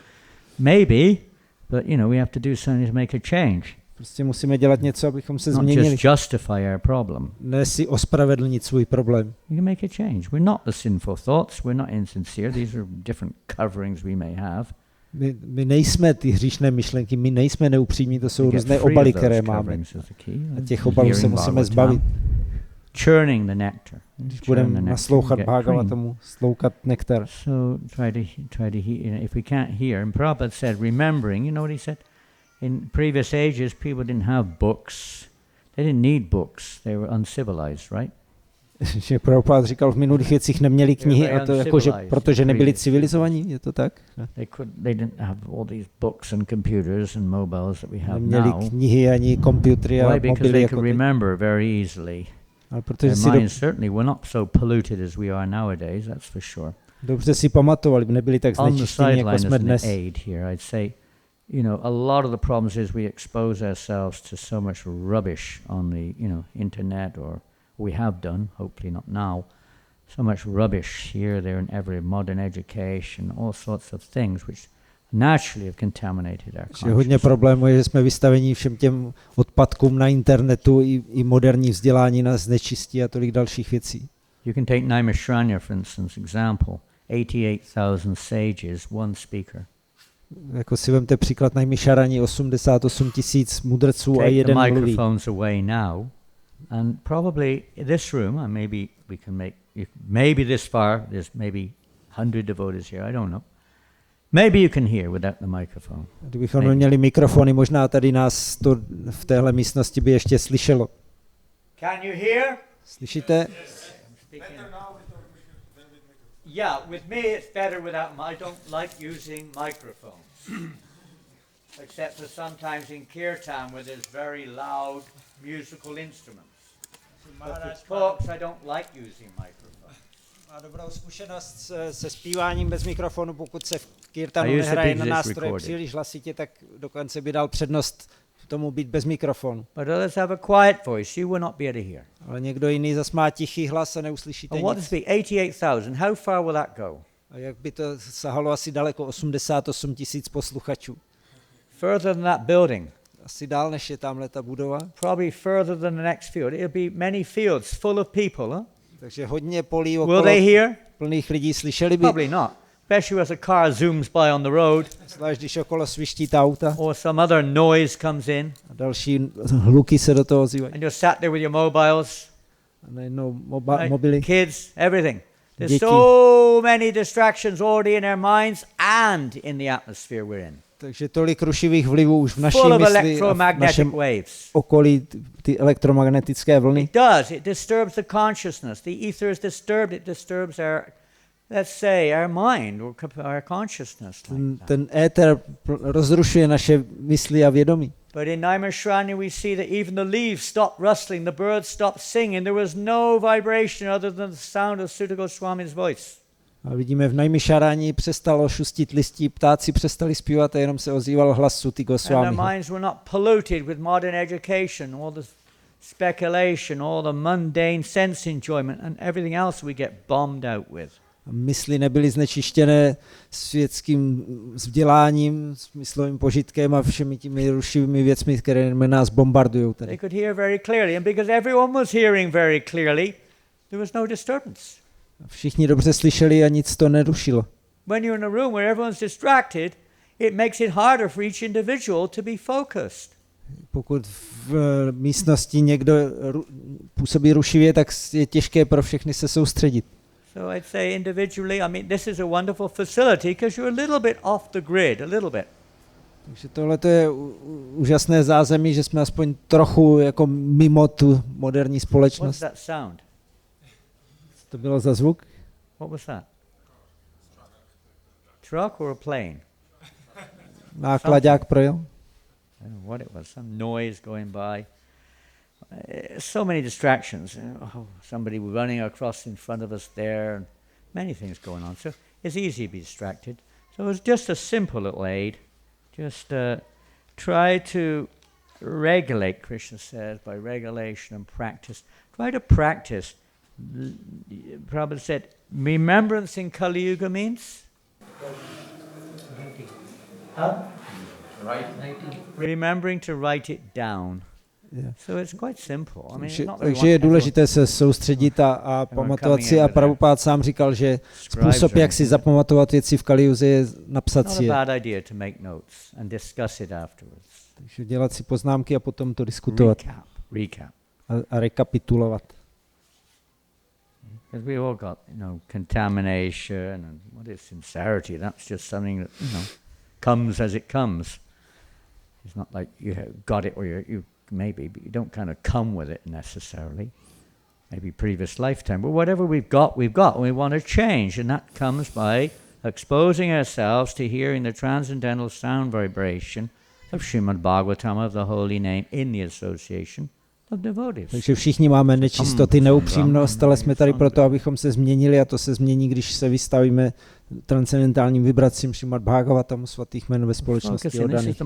maybe, but you know we have to do something to make a change. Prostě musíme dělat něco, abychom se změnili. Not just justify our problem. Ne si ospravedlnit svůj problém. You can make a change. We're not the sinful thoughts. We're not insincere. These are different coverings we may have. My nejsme ty hříšné myšlenky, my nejsme neupřímní, to jsou různé obaly, které máme. A těch obalů se musíme zbavit. Churning the nectar. Když budeme naslouchat Bhagavatamu, sloukat nektar. So try to hear. If we can't hear, and Prabhupada said, remembering, you know what he said? In previous ages, people didn't have books. They didn't need books. They were uncivilized, right? Že Prabhupada říkal, v minulých věcích neměli knihy, a to jakože, protože nebyli civilizovaní, je to tak? They didn't have all these books and computers and mobiles that we have neměli now. knihy ani komputery a Why? Because mobily they jako could remember very easily. Ale protože Their minds certainly were not so polluted as we are nowadays, that's for sure. dobře si pamatovali, nebyli tak On the znečištění, jako sideline jsme as an dnes. aid here, I'd say, you know, a lot of the problems is we expose ourselves to so much rubbish on the, internet, or we have done, hopefully not now, so much rubbish here, there, and every modern education, all sorts of things which naturally have contaminated our Hodně consciousness. problémů je, že jsme vystaveni všem těm odpadkům na internetu i moderní vzdělání nás znečistí a tolik dalších věcí. You can take Naimishranya, for instance, example, 88,000 sages, one speaker. Jako si vemte příklad Naimisharani, 88 000 mudrců a Take the jeden mluví. microphones away now, and probably this room, and maybe we can make, maybe this far, there's maybe 100 devotees here, I don't know. Maybe you can hear without the microphone. Kdybychom měli mikrofony, možná tady nás to v téhle místnosti by ještě slyšelo. Can you hear? Slyšíte? Yeah, with me it's better without. I don't like using microphones, except for sometimes in kirtan where there's very loud musical instruments. But for talks, I don't like using microphones. Má dobrou zkušenost se zpíváním bez mikrofonu, pokud se v I kirtanu used to nehraje think na this nástroje recorded. příliš hlasitě, tak dokonce by dal přednost tomu být bez mikrofonu. But others have a quiet voice. You will not be able to hear. Ale někdo jiný zas má tichý hlas a neuslyšíte And what nic. is the 88,000? How far will that go? A jak by to sahalo asi daleko, 88 000 posluchačů. Further than that building. Asi dál, než je tamhle ta budova. Probably further than the next field. It'll be many fields full of people, huh? Takže hodně polí Will okolo they hear? plných lidí, slyšeli by, Probably not. Especially as a car zooms by on the road, zvlášť když okolo sviští ta auta or some other noise comes in, a další hluky se do toho ozývají. and you're sat there with your mobiles, A najednou right? mobily. Kids, everything. There's Děti. so many distractions already in our minds and in the atmosphere we're in. Takže tolik rušivých vlivů už v naší Full of mysli a v electromagnetic našem waves. okolí, ty elektromagnetické vlny. It does. It disturbs the consciousness. The ether is disturbed. It disturbs our, let's say, our mind or our consciousness. Like that. Ten éter rozrušuje naše mysli a vědomí. But in Naimishranya we see that even the leaves stopped rustling, the birds stopped singing. There was no vibration other than the sound of Sutta Goswami's voice. A vidíme, v Naimisharani přestalo šustit listí, ptáci přestali zpívat a jenom se ozýval hlas Suty And our Goswamiho. minds were not polluted with modern education, all the speculation, all the mundane sense enjoyment, and everything else we get bombed out with. Mysli nebyly znečištěné světským vzděláním, smyslovým požitkem a všemi těmi rušivými věcmi, které nás bombardují They tady. could hear very clearly, and because everyone was hearing very clearly, there was no disturbance. Všichni dobře slyšeli a nic to nerušilo. When you're in a room where everyone's distracted, it makes it harder for each individual to be focused. Pokud v místnosti někdo působí rušivě, tak je těžké pro všechny se soustředit. So I'd say individually, I mean, this is a wonderful facility because you're a little bit off the grid, a little bit. Takže tohle je úžasné zázemí, že jsme aspoň trochu jako mimo tu moderní What's společnost. that sound? To bylo za zvuk? What was that? Truck or a plane? Nákladák projel? I don't know what it was, some noise going by. So many distractions. Oh, somebody running across in front of us there, and many things going on. So it's easy to be distracted. So it's just a simple little aid. Just try to regulate, Krishna says, by regulation and practice. Try to practice. Prabhupada said, remembrance in Kali Yuga means? Huh? Remembering to write it down. Yeah. So it's quite simple. I mean, Takže, not very takže je důležité se soustředit a pamatovat si. A Prabhupád sám říkal, že způsob, jak si zapamatovat věci v Kaliuze, je napsat si je. Not a bad idea to make notes and discuss it afterwards. Takže dělat si poznámky a potom to diskutovat Recap. a rekapitulovat. Because we all got, contamination and what is sincerity? That's just something that, comes as it comes. It's not like you have got it or you maybe, but you don't kind of come with it necessarily. maybe previous lifetime, but whatever we've got, and we want to change, and that comes by exposing ourselves to hearing the transcendental sound vibration of Srimad Bhagavatam, of the holy name, in the association of devotees. Takže všichni máme nečistoty, neupřímnost, ale jsme tady proto, abychom se změnili, a to se změní, když se vystavíme transcendentálním vibracím Srimad Bhagavatamu, svatých jmen ve společnosti oddaných.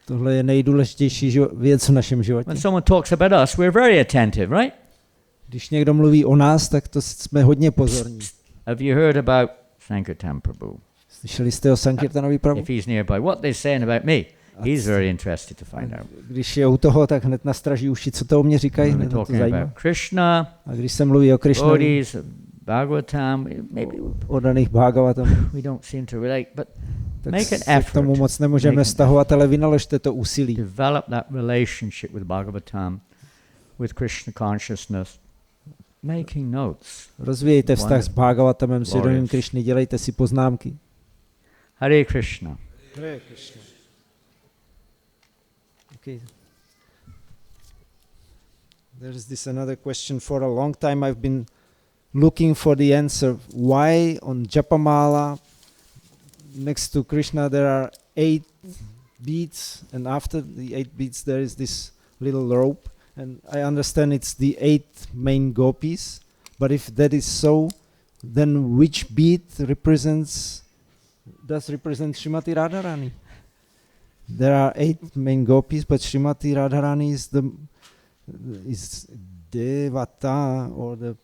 Tohle je nejdůležitější věc v našem životě. When someone talks about us, we're very attentive, right? Když někdo mluví o nás, tak to jsme hodně pozorní. Have you heard about Sankirtan Prabhu? Slyšeli jste o Sankirtanovi Prabhu? If he's nearby, what they're saying about me, he's very interested to find out. Když je u toho, tak hned nastraží uši, co to o mě říkají, hned to zajímá. Krishna, a když se mluví o Krishnovi, Bhagavatam, maybe o daných Bhagavatam, we don't seem to relate, but tak make an se effort. K tomu moc nemůžeme vztahovat, ale vynaložte to úsilí. Develop that relationship with Bhagavatam, with Krishna consciousness, making notes. Rozvíjejte vztah s Bhagavatamem, s vědomím Krishny, dělejte si poznámky. Hare Krishna. Hare Krishna. Okay. There's this another question. For a long time I've been looking for the answer. Why on Japamala next to Krishna there are 8 beads, and after the 8 beads there is this little rope, and I understand it's the 8 main gopis, but if that is so, then which bead does represent Srimati Radharani? There are 8 main gopis, but Srimati Radharani is Devata, or the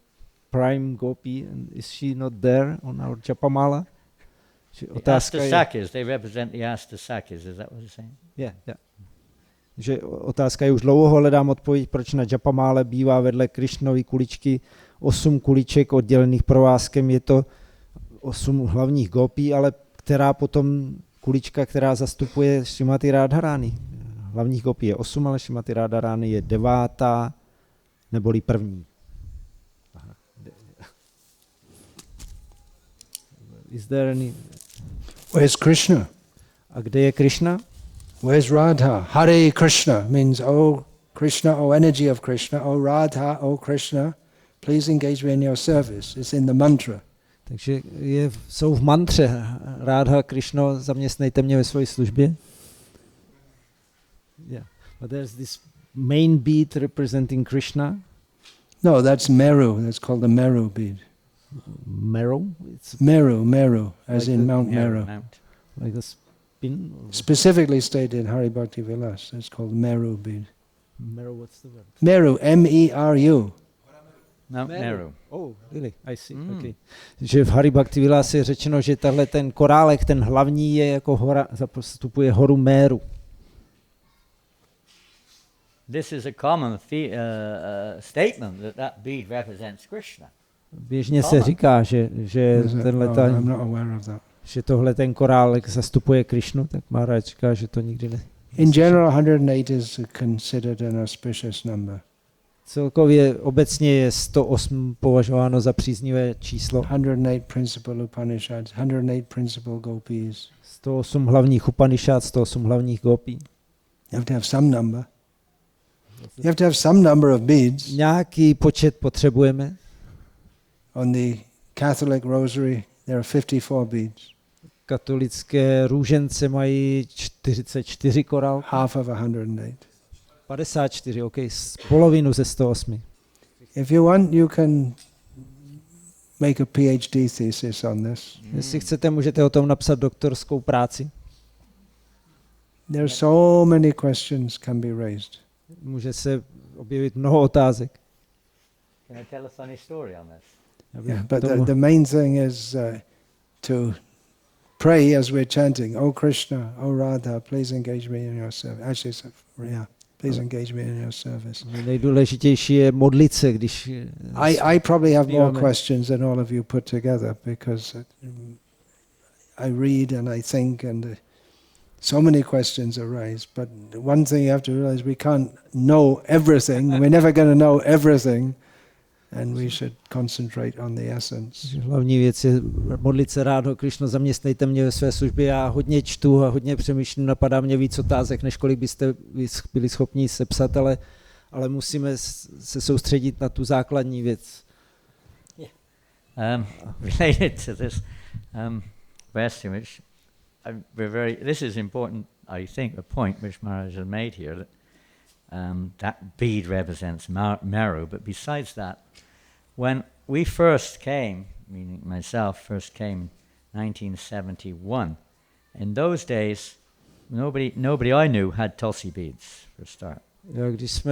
prime gopi, and is she not there on our Japamala? The Astasakis, they represent the Astasakis, is that what you're saying? Yeah. Že otázka je, už dlouho hledám odpověď, proč na Japamále bývá vedle Krishnovy kuličky 8 kuliček oddělených provázkem. Je to 8 hlavních gopí, ale která potom kulička, která zastupuje Srimati Radharani. Hlavních gopí je 8, ale Srimati Radharani je 9. neboli první. Is there any... Where's Krishna? A kde je Krishna? Where's Radha? Hare Krishna means, oh Krishna, oh energy of Krishna, oh Radha, oh Krishna, please engage me in your service. It's in the mantra. Takže jsou v mantře. Radha, Krishna, zaměstnejte mě ve své službě. Yeah. But there's this main bead representing Krishna. No, that's Meru. That's called the Meru bead. Meru? Meru, as like in Mount Meru. Like a spin? Specifically stated in Hari Bhakti Vilas. It's called Meru bead. Meru, what's the word? Meru, M-E-R-U. Mount Meru. Oh, really? I see. Okay. Že v Hari Bhakti Vilas je řečeno, že tahle ten korálek, ten hlavní, je jako hora, zastupuje horu Meru. This is a common statement that bead represents Krishna. Běžně se říká, že že tohle ten korálek zastupuje Krishnu, tak Maharaj říká, že to nikdy ne. In general, 108 is considered an auspicious number. Celkově obecně je 108 považováno za příznivé číslo. 108 principal Upanishads, 108 principal gopis. 108 hlavních Upanishad, 108 hlavních gopí. You have to have some number. You have to have some number of beads. Nějaký počet potřebujeme. On the Catholic rosary there are 54 beads. Katolické růžence mají 44 korálků. Half of 108. 54, OK, polovinu ze 108. If you want, you can make a PhD thesis on this. Jestli chcete, můžete o tom napsat doktorskou práci. There are so many questions can be raised. Může se objevit mnoho otázek. Can I tell a funny story on this? Yeah, but the main thing is to pray as we're chanting, "Oh Krishna, oh Radha, please engage me in your service." Actually, please engage me in your service. Nejdůležitější je modlit se, když I probably have more questions than all of you put together, because I read and I think, and so many questions arise. But one thing you have to realize, we can't know everything. We're never going to know everything. And we should concentrate on the essence. Hlavní věc je modlit se rádo, Krishno, zaměstnejte mě ve své službě. Já hodně čtu a hodně přemýšlím, napadá mě víc otázek, než kolik byste byli schopni sepsat, ale musíme se soustředit na tu základní věc. Related to this question, which this is important, I think, a point which Maharaj has made here, that that bead represents Meru, but besides that, when we first came, meaning myself first came in 1971, in those days, nobody I knew had Tulsi beads for a start. Když jsme,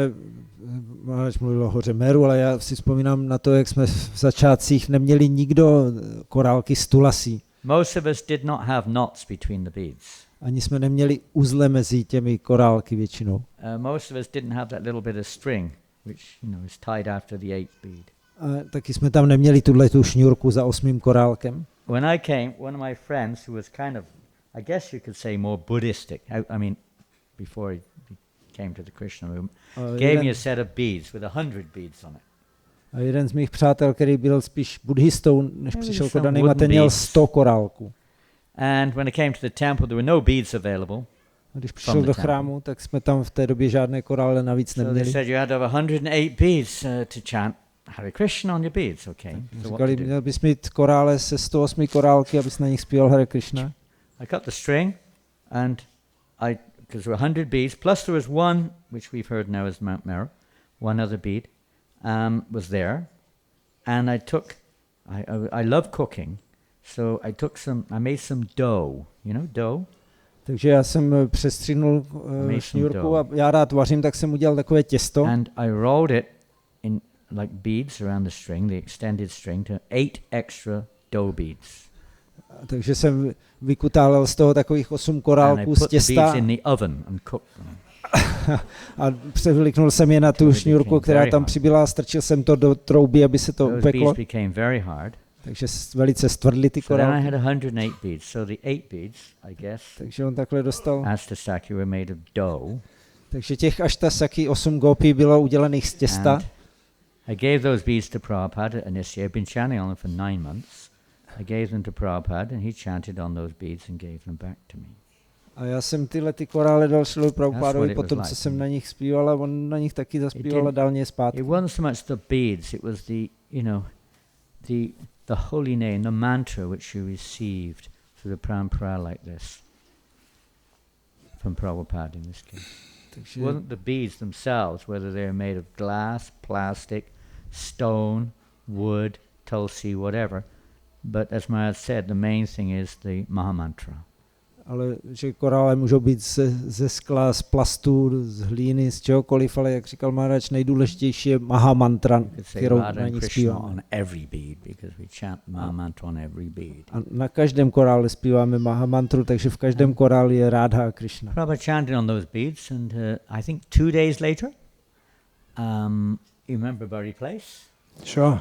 Maharaj mluvil o hoře Meru, ale já si vzpomínám na to, jak jsme v začátcích neměli nikdo korálky z tulasí. Most of us did not have knots between the beads. Ani jsme neměli uzle mezi těmi korálky většinou. Most of us didn't have that little bit of string, which is tied after the 8th bead. A taky jsme tam neměli tu šňůrku za 8. korálkem. When I came, one of my friends who was kind of, I guess you could say, more Buddhistic, I mean, before he came to the Krishna movement, gave me a set of beads with 100 beads on it. A jeden z mých přátel, který byl spíš buddhistou, než přišel Kodaným, a ten měl 100 korálků. And when I came to the temple, there were no beads available. A když přišel do chrámu, tak jsme tam v té době žádné korále navíc neměli. So they said you had to have 108 beads to chant Hare Krishna on your beads, okay. Říkali, měl bys mít korále se 108 korálky, abys na nich zpíval Hare Krishna. I got the string, and because there were 100 beads, plus there was one, which we've heard now as Mount Meru, one other bead, was there, and I love cooking, so I made some dough, dough? Takže já jsem přestřínul šňůrku a já rád vařím, tak jsem udělal takové těsto. And I rolled it in like beads around the string, the extended string, to 8 extra dough beads. Takže jsem vykutálel z toho takových 8 korálků z těsta. A převliknul jsem je na tu šňůrku, která tam přibyla, a strčil jsem to do trouby, aby se to upeklo. Takže velice stvrdly ty korálky. Takže on takhle dostal. Takže těch Ashtasaki 8 gopí bylo udělaných z těsta. I gave those beads to Prabhupada initially. I've been chanting on them for 9 months. I gave them to Prabhupada and he chanted on those beads and gave them back to me. A já jsem ty korále dal šlu Prabhupádovi potom, co jsem na nich zpíval, a on na nich taky zaspíval a dal mě zpátky. It wasn't so much the beads, it was the holy name, the mantra which you received through the parampara like this from Prabhupada in this case. It wasn't the beads themselves, whether they're made of glass, plastic, stone, wood, tulsi, whatever. But as Maharaj said, the main thing is the Mahamantra. Ale že korále můžou být ze skla, z plastu, z hlíny, z čehokoliv, ale jak říkal Maharaj, nejdůležitější je Mahamantra, kterou na ní zpíváme. A na každém korále zpíváme Mahamantru, takže v každém korále je Radha a Krishna. Prabhupada chanted on those beads, and I think 2 days later, you remember Bury Place? Sure.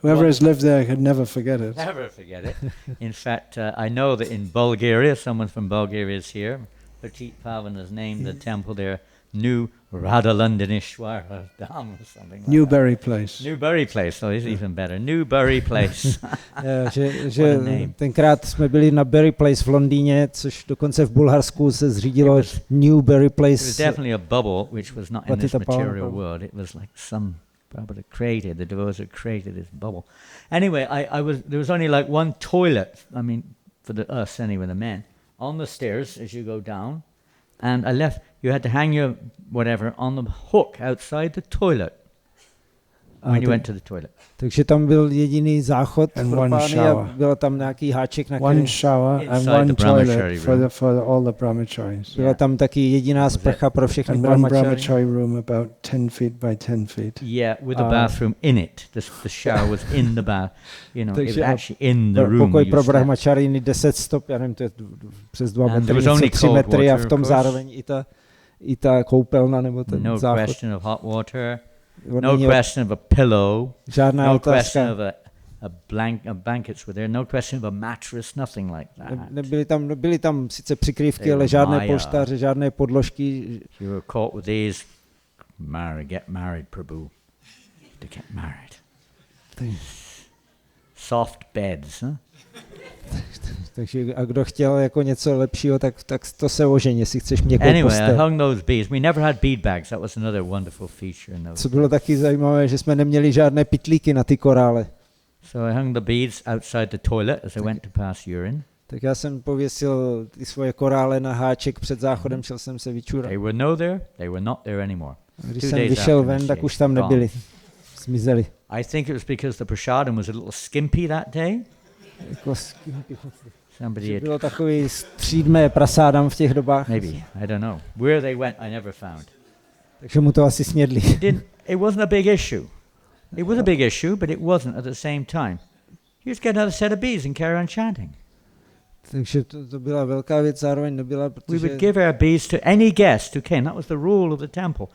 Whoever has lived there could never forget it. Never forget it. In fact, I know that in Bulgaria, someone from Bulgaria is here. Petit Pavan has named the temple there New Radhalandanishwara Dham or something like Newbury Place. Newbury Place, so it's even better. Newbury Place. že tenkrát jsme byli na Bury Place v Londýně, což dokonce v Bulharsku se zřídilo Newbury Place. It was definitely a bubble, which was not in this material world. It was like some Prabhupada created, the devotees created this bubble. Anyway, there was only like one toilet, I mean, for us anyway, the men, on the stairs as you go down, and you had to hang your whatever on the hook outside the toilet when you went to the toilet. Takže tam byl jediný záchod pro pány a byl tam nějaký háček na one shower and one toilet for all the brahmacharis. Byla tam taky jediná sprcha pro všechny brahmachary. And one brahmachary room about 10 feet by 10 feet. Yeah, with a bathroom in it. The shower was in the bath. It was actually in the room. Pokoj pro brahmacharini 10 stop, já nevím, to je přes 2 metry, 3 metry a v tom zároveň i ta koupelna nebo ten záchod. No question of hot water. No question of a pillow, no question of a blankets were there, no question of a mattress, nothing like that. Byly tam sice přikrývky, ale žádné polštáře, žádné podložky. You were caught with these, get married, Prabhu, to get married. Soft beds, huh? Takže a kdo chtěl jako něco lepšího, tak to se ožeň, jestli chceš měkkou Anyway, postel. I hung those beads. We never had bead bags. That was another wonderful feature in those. Co bylo taky zajímavé, že jsme neměli žádné pytlíky na ty korále. So I hung the beads outside the toilet as I went to pass urine. Tak já jsem pověsil ty svoje korále na háček před záchodem, šel jsem se vyčurat. They were no there. They were not there anymore. Když jsem vyšel ven, tak už tam nebyli. Zmizeli. I think it was because the prasadam was a little skimpy that day. Jako Somebody had, bylo takový střídmé prasádam v těch dobách. maybe, I don't know. Where they went, I never found. Takže mu to asi snědli. It wasn't a big issue. It was a big issue, but it wasn't at the same time. You just get another set of beads and carry on chanting. Takže to byla velká věc, zároveň nebyla, We protože would give our beads to any guest who came. That was the rule of the temple.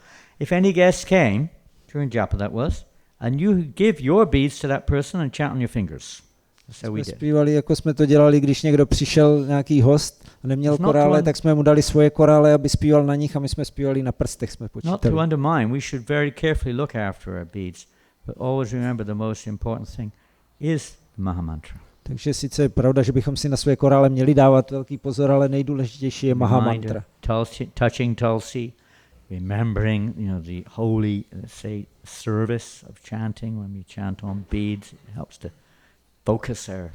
If any guest came, during japa that was, and you give your beads to that person and chant on your fingers. That's how we jsme did. zpívali, jako jsme to dělali, když někdo přišel, nějaký host a neměl It's not korále, one- tak jsme mu dali svoje korále, aby zpíval na nich a my jsme zpívali na prstech, jsme Not to počítali. undermine, we should very carefully look after our beads, but always remember the most important thing is the Mahamantra. Takže sice je pravda, že bychom si na své korále měli dávat velký pozor, ale nejdůležitější je Mahamantra. Touching Tulsi, remembering, the holy, say, service of chanting. When we chant on beads, it helps to focus our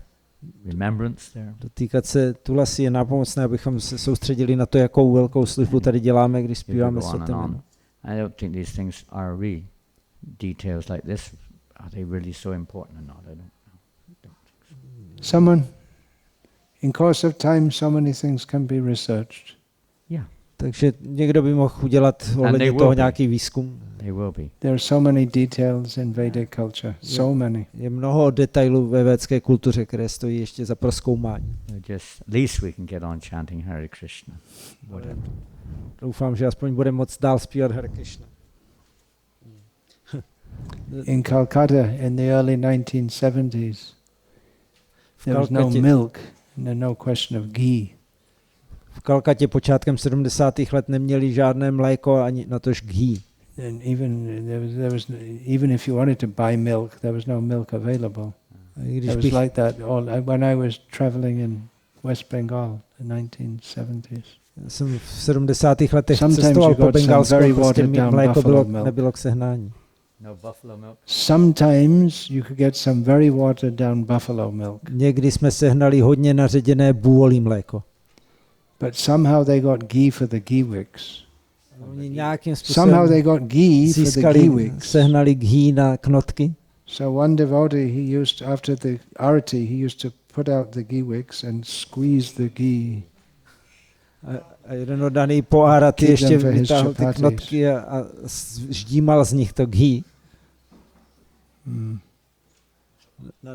remembrance there. Dotýkat se Tulasi je nápomocné, abychom se soustředili na to, jakou velkou službu tady děláme, když You could zpíváme go on and svaté on. jméno. I don't think these things are really details like this. Are they really so important or not? I don't know. Someone, in course of time, so many things can be researched. Yeah, Takže někdo by mohl udělat they ohledně will toho be. nějaký výzkum. they will be. There are so many details in Vedic culture, so many. Je mnoho detailů ve védské kultuře, které stojí ještě za prozkoumání. Just at least we can get on chanting Hare Krishna. Whatever. Doufám, že aspoň budeme moc dál zpívat Hare Krishna. In Calcutta in the early 1970s, there was no Calcutta- milk, no question of ghee. V Kalkatě počátkem 70. let neměli žádné mléko ani natož ghee. And even if you wanted to buy milk, there was no milk available. Když It was bych, like that when I was traveling in West Bengal in the 1970s. jsem v 70. letech Sometimes cestoval you po got some Bengálsku, very prostě watered down mléko buffalo bylo, milk. nebylo k sehnání. No buffalo milk. Sometimes you could get some very watered down buffalo milk, Někdy jsme sehnali hodně naředěné bůolí mléko. but somehow they got ghee for the ghee wicks. Oni nějakým Somehow způsobem they got ghee for the ghee získali, wicks. sehnali ghee na knotky. So one devotee, he used, after the arati, he used to put out the ghee wicks and squeeze the ghee. A jeden oddaný po áraty Keep ještě them for his vytáhl ty chapatis. knotky a ždímal z nich to ghee Mm.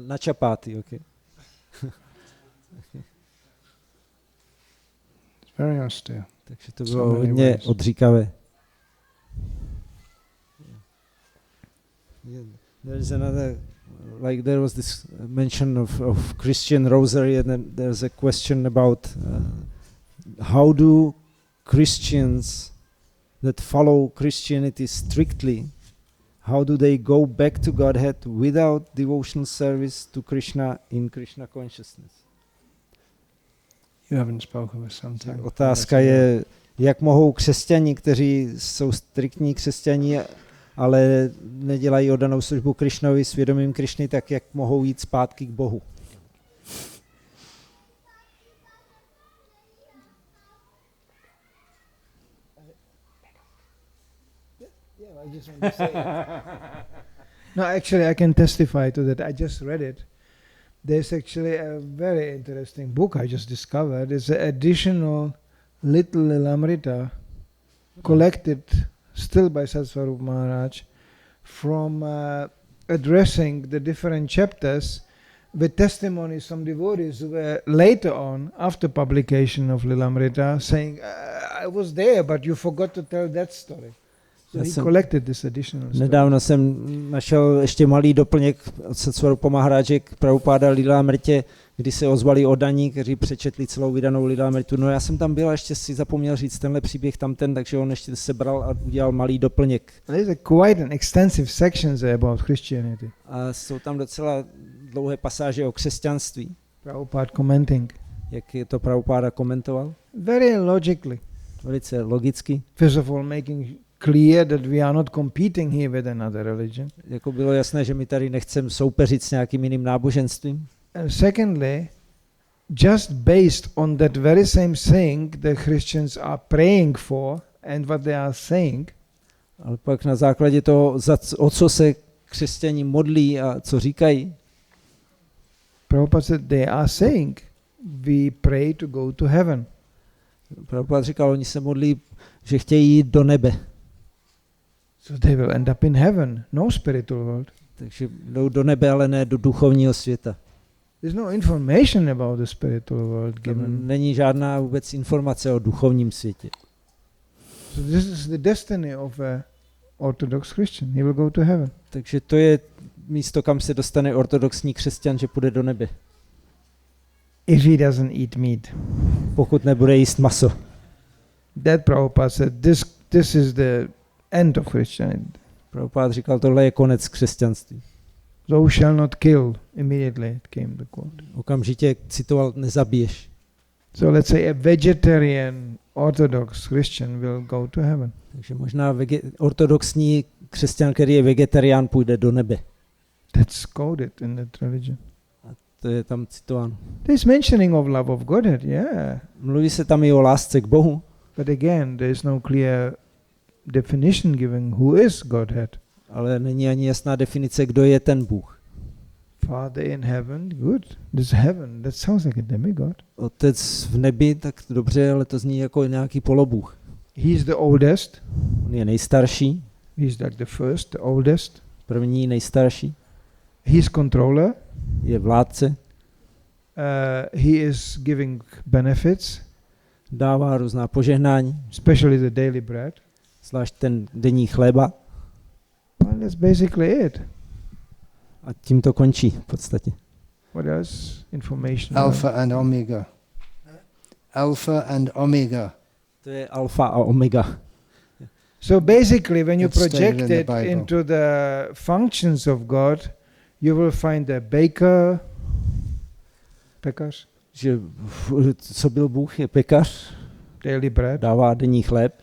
na čapáty. Okay. It's very austere. Takže to So bylo many hodně ways. odříkavé. There's another, like there was this mention of Christian rosary, and then there's a question about how do Christians that follow Christianity strictly, how do they go back to Godhead without devotional service to Krishna in Krishna consciousness? You haven't spoken with some time. Otázka je, jak mohou křesťani, kteří jsou striktní křesťani, ale nedělají oddanou službu Krishnovi svědomím Krishny, tak jak mohou jít zpátky k Bohu. I just want to say. No, actually, I can testify to that. I just read it. There's actually a very interesting book I just discovered. It's an additional little Lilamrita collected still by Satsvarup Maharaj from addressing the different chapters with testimonies from devotees who were later on, after publication of Lilamrita, saying, I was there, but you forgot to tell that story. So he collected this additional story. Nedávno jsem našel ještě malý doplněk od Satsvarupa Maharáže k Prabhupáda Lilamritě, kdy se ozvali oddaní, kteří přečetli celou vydanou Lilamritu. No já jsem tam byl a ještě si zapomněl říct tenhle příběh tamten, takže on ještě sebral a udělal malý doplněk. There's quite an extensive section there about Christianity. A jsou tam docela dlouhé pasáže o křesťanství. Prabhupada commenting. Jak je to Prabhupáda komentoval? Very logically. Velice logicky. First of all, making clear that we are not competing here with another religion. Jako bylo jasné, že my tady nechceme soupeřit s nějakým jiným náboženstvím. And secondly, just based on that very same thing the Christians are praying for and what they are saying, Ale pak na základě toho, o co se křesťani modlí a co říkají, Prabhupada said they are saying, we pray to go to heaven. Prabhupada říkal, oni se modlí, že chtějí jít do nebe. So they will end up in heaven, no spiritual world. Takže jdou do nebe, ale ne do duchovního světa. There's no information about the spiritual world given. Není žádná vůbec informace o duchovním světě. So this is the destiny of a Orthodox Christian. He will go to heaven. Takže to je místo, kam se dostane ortodoxní křesťan, že půjde do nebe. If he doesn't eat meat. Pokud nebude jíst maso. That Prabhupada said, this is the end of Christianity. Prabhupada říkal, tohle je konec křesťanství. Thou shall not kill. Immediately it came the quote. Okamžitě citoval, nezabiješ. So let's say a vegetarian Orthodox Christian will go to heaven. Takže možná ortodoxní křesťan, který je vegetarián, půjde do nebe. That's quoted in that religion. A to je tam citováno. There's mentioning of love of Godhead, yeah. Mluví se tam i o lásce k Bohu. But again, there is no clear definition given who is Godhead. Ale není ani jasná definice, kdo je ten Bůh. Father in heaven, good. This heaven, that sounds like a demigod. Otec v nebi, tak dobře, ale to zní jako nějaký polobůh. He's the oldest. On je nejstarší. He's like the first, the oldest. První, nejstarší. He's controller. Je vládce. He is giving benefits. Dává různá požehnání. Especially the daily bread. Zvlášť ten denní chleba. Well, that's basically it. A tím to končí v podstatě. What else? Information. Alpha and Omega. Alpha and Omega. To je alfa a omega. So basically, when you It's stated project in it the Bible. into the functions of God, you will find a baker, pekař, Že co byl Bůh, je pekař, daily bread, dává denní chléb,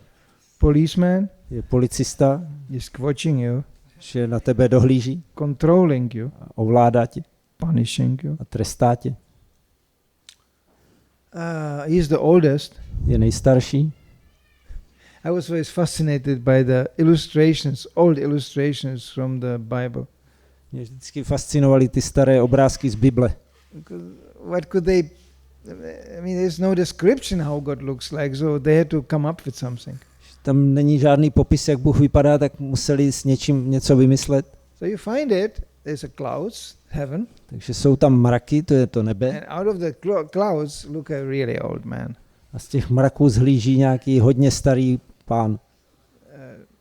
policeman, je policista, is watching you, že na tebe dohlíží, controlling you, ovládá tě punishing you. a trestá tě. He is the oldest. Je nejstarší. I was always fascinated by the illustrations, old illustrations from the Bible. Mě vždycky fascinovaly ty staré obrázky z Bible. What could they? I mean, there's no description how God looks like, so they had to come up with something. Tam není žádný popis, jak Bůh vypadá, tak museli s něčím něco vymyslet. So you find it. There's a clouds, heaven. Takže jsou tam mraky, to je to nebe. And out of the clouds look a really old man. A z těch mraků zhlíží nějaký hodně starý pán.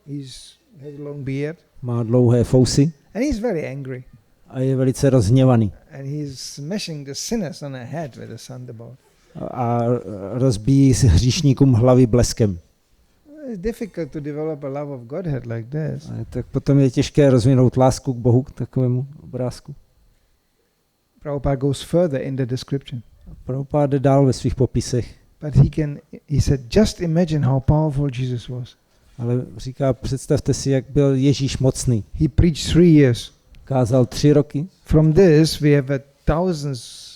Has a long beard. Má dlouhé fousy And he's very angry. a je velice rozhněvaný. And he's smashing the sinners on the head with a thunderbolt. A rozbíjí hříšníkům hlavy bleskem. It's difficult to develop a love of Godhead like this. A tak potom je těžké rozvinout lásku k Bohu, k takovému obrázku. Prabhupada goes further in the description. Prabhupada jde dál ve svých popisech. But he said, just imagine how powerful Jesus was. Ale říká, představte si, jak byl Ježíš mocný. He preached 3 years. Kázal 3 roky. From this we have a thousands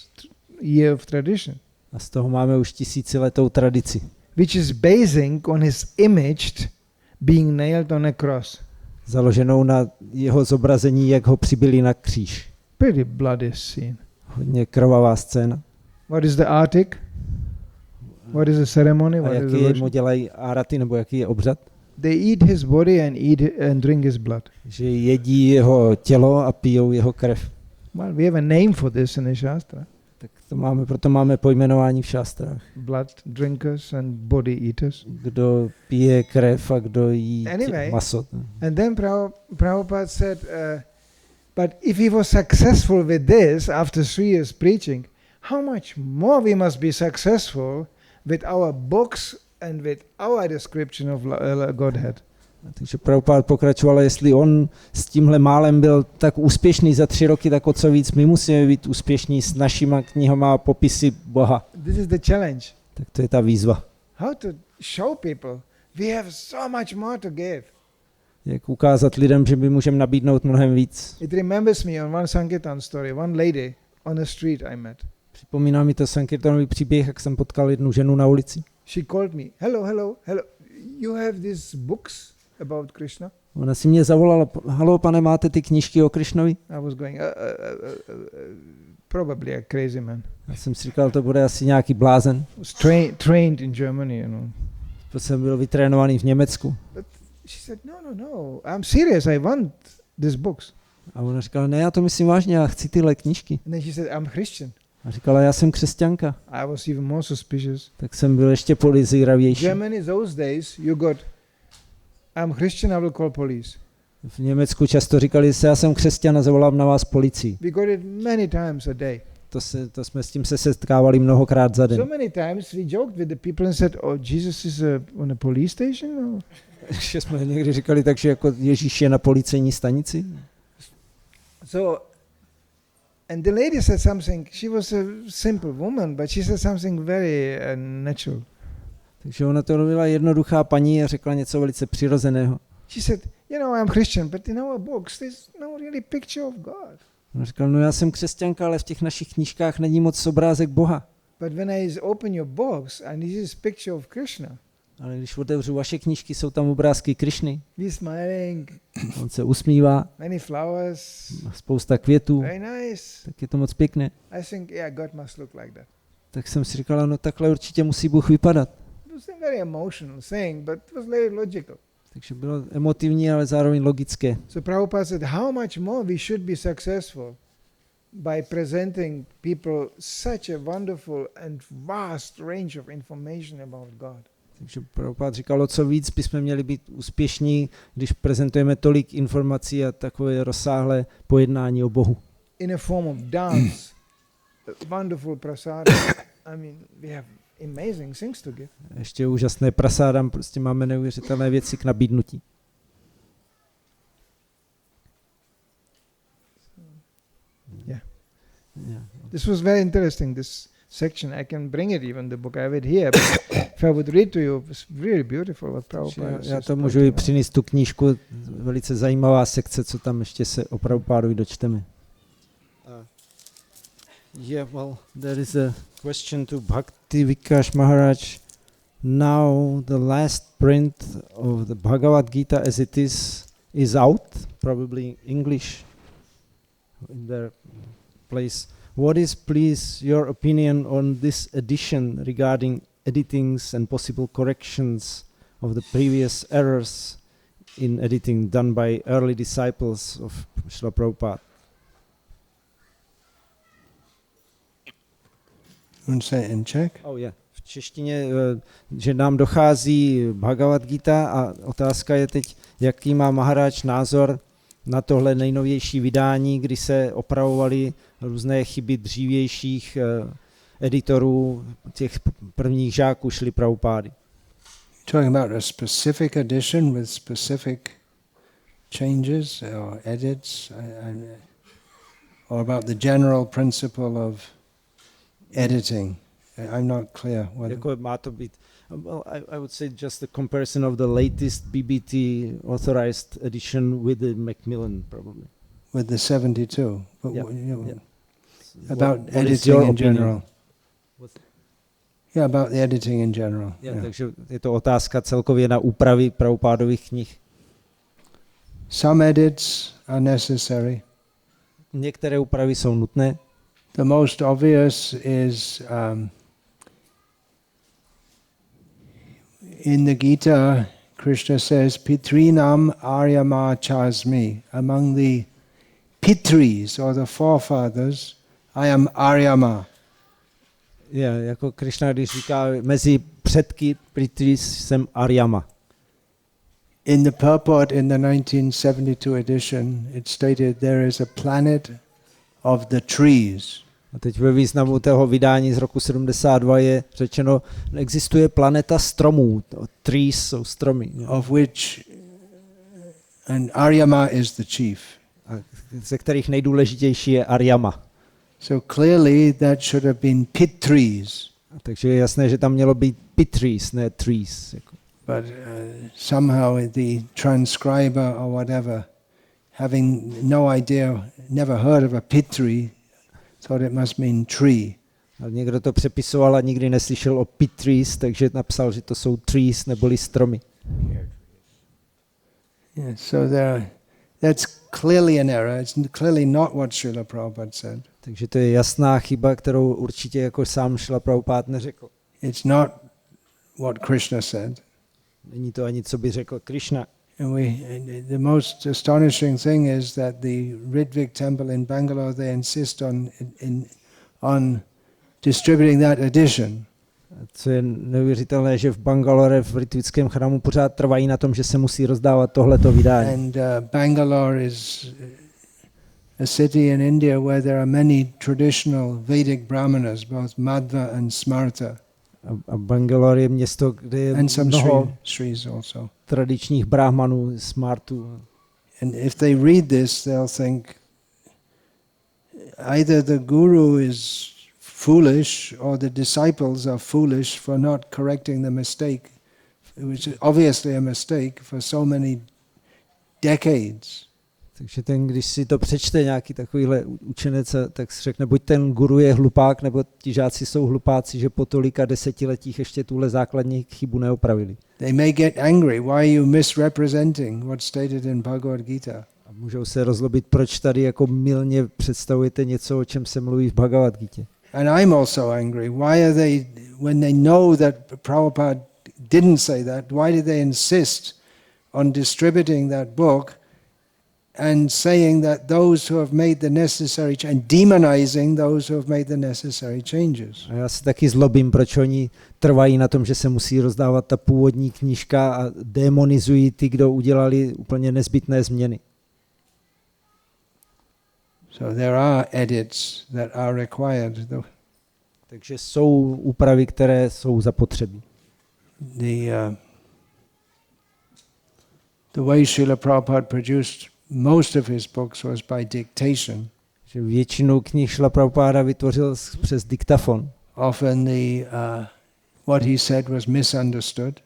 year of tradition. A z toho máme už tisíciletou tradici. Which is basing on his image being nailed on a cross. Založenou na jeho zobrazení, jak ho přibili na kříž. Pretty bloody scene. Hodně krvavá scéna. What is the artik? What is the ceremony? A What is the jaký mu worship? dělají áraty, nebo jaký je obřad? They eat his body and drink his blood. Že jedí jeho tělo a pijou jeho krev. Well, we have a name for this in the Shastra. Tak to máme, proto máme pojmenování v šástrách. Blood drinkers and body eaters. Kdo pije krev a kdo jí Anyway. maso. And then Prabhupada said, but if he was successful with this after 3 years preaching, how much more we must be successful with our books and with our description of Godhead. Takže Prabhupád pokračoval, jestli on s tímhle málem byl tak úspěšný za 3 roky, tak o co víc my musíme být úspěšní s našima knihama a popisy Boha. This is the challenge. Tak to je ta výzva. How to show people we have so much more to give. Jak ukázat lidem, že my můžeme nabídnout mnohem víc. It remembers me on one Sankirtan story, one lady on the street I met. Připomíná mi to Sankirtanový příběh, jak jsem potkal jednu ženu na ulici. She called me. Hello. You have these books about Krishna? Ona si mě zavolala, halo pane, máte ty knížky o Krišnovi? I was going, probably a crazy man. Já jsem si říkal, to bude asi nějaký blázen. Was trained in Germany, you know. To jsem byl vytrénovaný v Německu. But she said, no, I'm serious, I want these books. A ona říkala, ne, já to myslím vážně, já chci tyhle knížky. And then she said, I'm Christian. A říkala, já jsem křesťanka. I was even more suspicious. Tak jsem byl ještě podezíravější. Germany those days, you got, I'm Christian, I will call police. V Německu často říkali, že já jsem křesťan a zavolám na vás policii. We got it many times a day. To jsme s tím se setkávali mnohokrát za den. So many times we joked with the people and said, oh, Jesus is on a police station? No. Že jsme někdy říkali tak, že jako Ježíš je na policejní stanici. So, and the lady said something, she was a simple woman, but she said something very natural. Takže ona to byla jednoduchá paní a řekla něco velice přirozeného. She said, I'm Christian, but in our books there's no really picture of God. Ona říkala, no já jsem křesťanka, ale v těch našich knížkách není moc obrázek Boha. But when I open your books and this is picture of Krishna. Ale když otevřu vaše knížky, jsou tam obrázky Krišny. He's smiling. On se usmívá. Many flowers. Spousta květů. Very nice. Tak je to moc pěkné. I think, God must look like that. Tak jsem si říkala, no takhle určitě musí Bůh vypadat. It was a very emotional thing, but it was very logical. Takže bylo emotivní, ale zároveň logické. So Prabhupada said, how much more we should be successful by presenting people such a wonderful and vast range of information about God. Takže Prabhupada říkalo, co víc bychom měli být úspěšní, když prezentujeme tolik informací a takové rozsáhlé pojednání o Bohu. In a form of dance, wonderful prasada. I mean, we have amazing things to give. Ještě úžasné prasádam, prostě máme neuvěřitelné věci k nabídnutí. Yeah. This was very interesting, this section. I can bring it even, the book I have it here. But if I would read to you, it's really beautiful what Prabhupada says. Já to můžu i přinést tu knížku, velice zajímavá sekce, co tam ještě se o Prabhupádovi dočteme. Yeah, well, there is a question to Bhakti Vikas Maharaj. Now the last print of the Bhagavad Gita as it is out, probably English in their place. What is, please, your opinion on this edition regarding editings and possible corrections of the previous errors in editing done by early disciples of Srila Prabhupada? Want to say it in Czech? Oh yeah. V češtině, že nám dochází Bhagavad Gita a otázka je teď, jaký má Maharaj názor na tohle nejnovější vydání, kdy se opravovaly různé chyby dřívějších editorů, těch prvních žáků Šrily Prabhupády. Talking about a specific edition with specific changes or edits, or about the general principle of editing. I'm not clear. Jako má to být? Well, I would say just the comparison of the latest BBT authorized edition with the Macmillan, probably. With the 72. But yeah. About editing in general. Yeah, about the editing in general. Yeah. Takže je to otázka celkově na úpravy Prabhupádových knih. Some edits are necessary. Některé úpravy jsou nutné. The most obvious is in the Gita, Krishna says, Pitrinam Aryama Chasmi. Among the Pitris, or the forefathers, I am Aryama. Jako Krishna, když říká, mezi předky Pitris jsem Aryama. In the purport in the 1972 edition, it stated there is a planet of the trees. A teď ve významu toho vydání z roku 72 je řečeno, existuje planeta stromů. Trees jsou stromy. Of which And Aryama is the chief. Ze kterých nejdůležitější je Aryama. So clearly that should have been Pitris. Takže je jasné, že tam mělo být Pitris, ne trees. But somehow the transcriber or whatever, having no idea, never heard of a Pitri, thought it must mean tree. A někdo to přepisoval a nikdy neslyšel o Pitris, takže napsal, že to jsou trees neboli stromy. Yeah, so that's clearly an error. It's clearly not what Srila Prabhupada said. Takže to je jasná chyba, kterou určitě jako sám Srila Prabhupada neřekl. It's not what Krishna said. Není to ani, co by řekl Krishna. And the most astonishing thing is that the Ritwik temple in Bangalore, they insist on distributing that edition. Co je neuvěřitelné, že v Bangalore v Ritvickém chrámu pořád trvají na tom, že se musí rozdávat tohleto vydání. And Bangalore is a city in India where there are many traditional Vedic brahmanas, both Madhva and Smarta. A Bangalore je město, kde je mnoho tradičních brahmanů, Smartů. And if they read this, they'll think either the guru is foolish or the disciples are foolish for not correcting the mistake, which is obviously a mistake for so many decades. Takže když si to přečte nějaký takovýhle učenec, tak si řekne, buď ten guru je hlupák, nebo ti žáci jsou hlupáci, že po tolika desetiletích ještě tuhle základní chybu neopravili. They may get angry, why are you misrepresenting what's stated in Bhagavad Gita? A můžou se rozlobit, proč tady jako mylně představujete něco, o čem se mluví v Bhagavad Gita. And I'm also angry. Why are they, when they know that Prabhupada didn't say that, why did they insist on distributing that book and saying that those who have made the necessary and demonizing those who have made the necessary changes? A já se taky zlobím, proč oni trvají na tom, že se musí rozdávat ta původní knížka a demonizují ty, kdo udělali úplně nezbytné změny. So there are edits that are required. Takže jsou úpravy, které jsou zapotřebí. The way Srila Prabhupada produced most of his books was by dictation. Že většinu knih Srila Prabhupada vytvořil přes diktafon. Often what he said was misunderstood.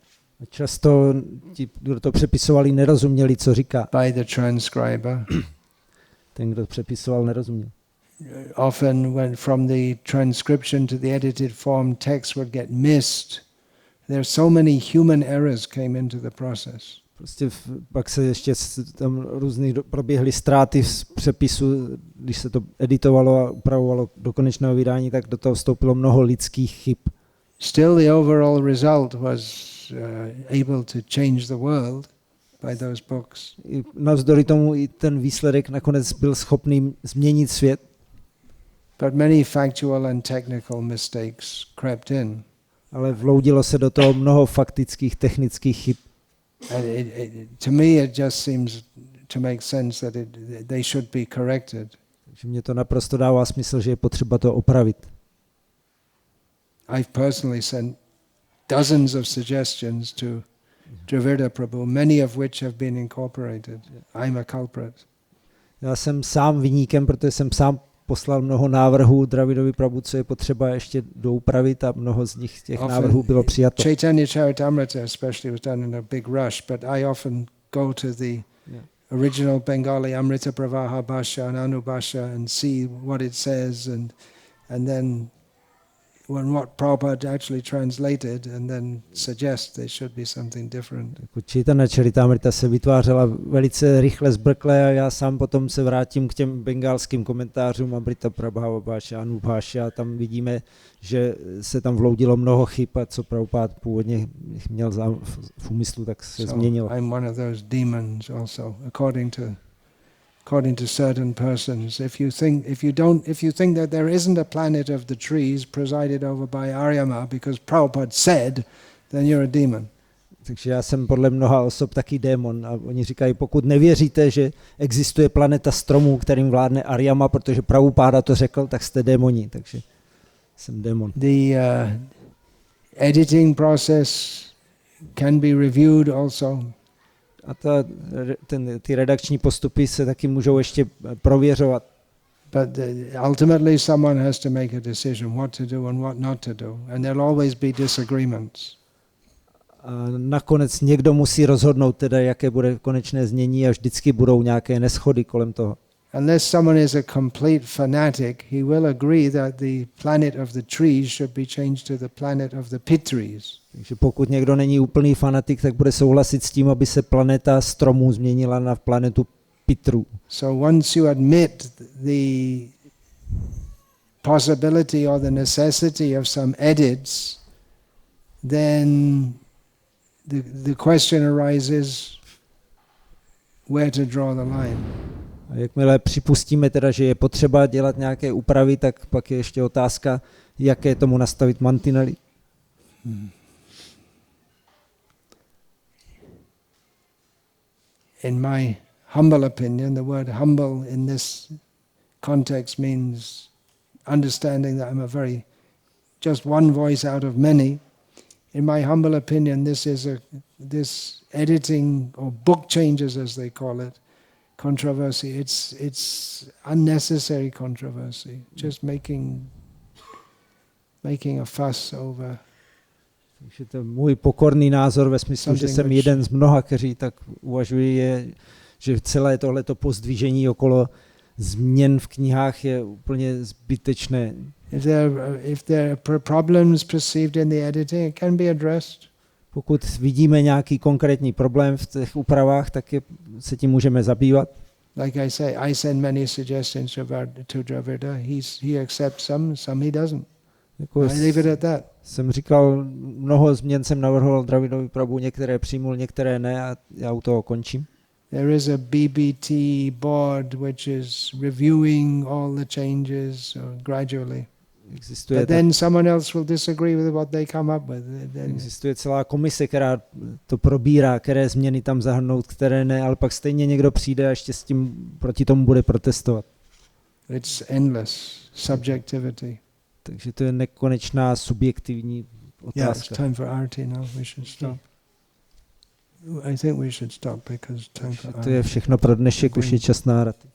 Často ti, kdo to přepisovali, nerozuměli, co říká. By the transcriber. Ten, kdo přepisoval, nerozuměl. Often when from the transcription to the edited form, text would get missed. There are so many human errors came into the process. Prostě pak se ještě tam různých proběhly ztráty z přepisu, když se to editovalo a upravovalo do konečného vydání, tak do toho vstoupilo mnoho lidských chyb. Still the overall result was able to change the world by those books. Navzdory tomu i ten výsledek nakonec byl schopný změnit svět. But many factual and technical mistakes crept in. Ale vloudilo se do toho mnoho faktických, technických chyb. And to me it just seems to make sense that they should be corrected. Takže mně to naprosto dává smysl, že je potřeba to opravit. I've personally sent dozens of suggestions to Dravidya Prabhu, many of which have been incorporated. I'm a culprit. Já jsem sám viníkem, protože jsem sám poslal mnoho návrhů Dravidovi Prabhu, co je potřeba ještě doupravit a mnoho z nich těch návrhů bylo přijato. Chaitanya Charitamrita especially was done in a big rush, but I often go to the original Bengali Amrita Pravaha Bhasha and Anubhasha and see what it says and then when what Prabhupada actually translated and then suggest there should be something different. Chaitanya Charitamrita se vytvářela velice rychle, zbrkle a já sám potom se vrátím k těm bengalským komentářům Amrita Prabhava Bhasha, Anubhasha a tam vidíme, že se tam vloudilo mnoho chyb a co Prabhupada původně měl v úmyslu, tak se změnilo. I'm one of those demons also, according to certain persons. If you think that there isn't a planet of the trees presided over by Aryama because Prabhupada said, then you're a demon. Takže já jsem podle mnoha osob taky démon a oni říkají, pokud nevěříte, že existuje planeta stromů, kterým vládne Aryama, protože Prabhupada to řekl, tak jste démoni, takže jsem démon. The editing process can be reviewed also. A ty redakční postupy se taky můžou ještě prověřovat. But ultimately someone has to make a decision what to do and what not to do. And there'll always be disagreements. A nakonec někdo musí rozhodnout teda, jaké bude konečné znění a vždycky budou nějaké neshody kolem toho. Unless someone is a complete fanatic, he will agree that the planet of the trees should be changed to the planet of the pit trees. Takže pokud někdo není úplný fanatik, tak bude souhlasit s tím, aby se planeta stromů změnila na planetu pitrů. So once you admit the possibility or the necessity of some edits, then the question arises where to draw the line. A jakmile připustíme teda, že je potřeba dělat nějaké úpravy, tak pak je ještě otázka, jaké tomu nastavit mantinely. In my humble opinion, the word humble in this context means understanding that I'm just one voice out of many. In my humble opinion, this editing or book changes, as they call it, controversy. It's unnecessary controversy. Just making a fuss over. Takže to je můj pokorný názor ve smyslu, že jsem jeden z mnoha, kteří tak uvažují, že celé tohleto pozdvižení okolo změn v knihách je úplně zbytečné. If there are problems perceived in the editing, it can be addressed. Pokud vidíme nějaký konkrétní problém v těch úpravách, tak se tím můžeme zabývat. Like I say, I send many suggestions to Dravida. He accepts some he doesn't. Jako I leave it at that. Jsem říkal, mnoho změn jsem navrhoval Dravidovi Prabhu, některé přijmul, některé ne a já u toho končím. There is a BBT board which is reviewing all the changes gradually. But then someone else will disagree with what they come up with. Existuje celá komise, která to probírá, které změny tam zahrnout, které ne, ale pak stejně někdo přijde a ještě s tím proti tomu bude protestovat. It's endless subjectivity. Takže to je nekonečná subjektivní otázka. Yeah, it's time for arti now. We should stop. I think we should stop because time for arti. To je všechno pro dnešek, už je čas na arati.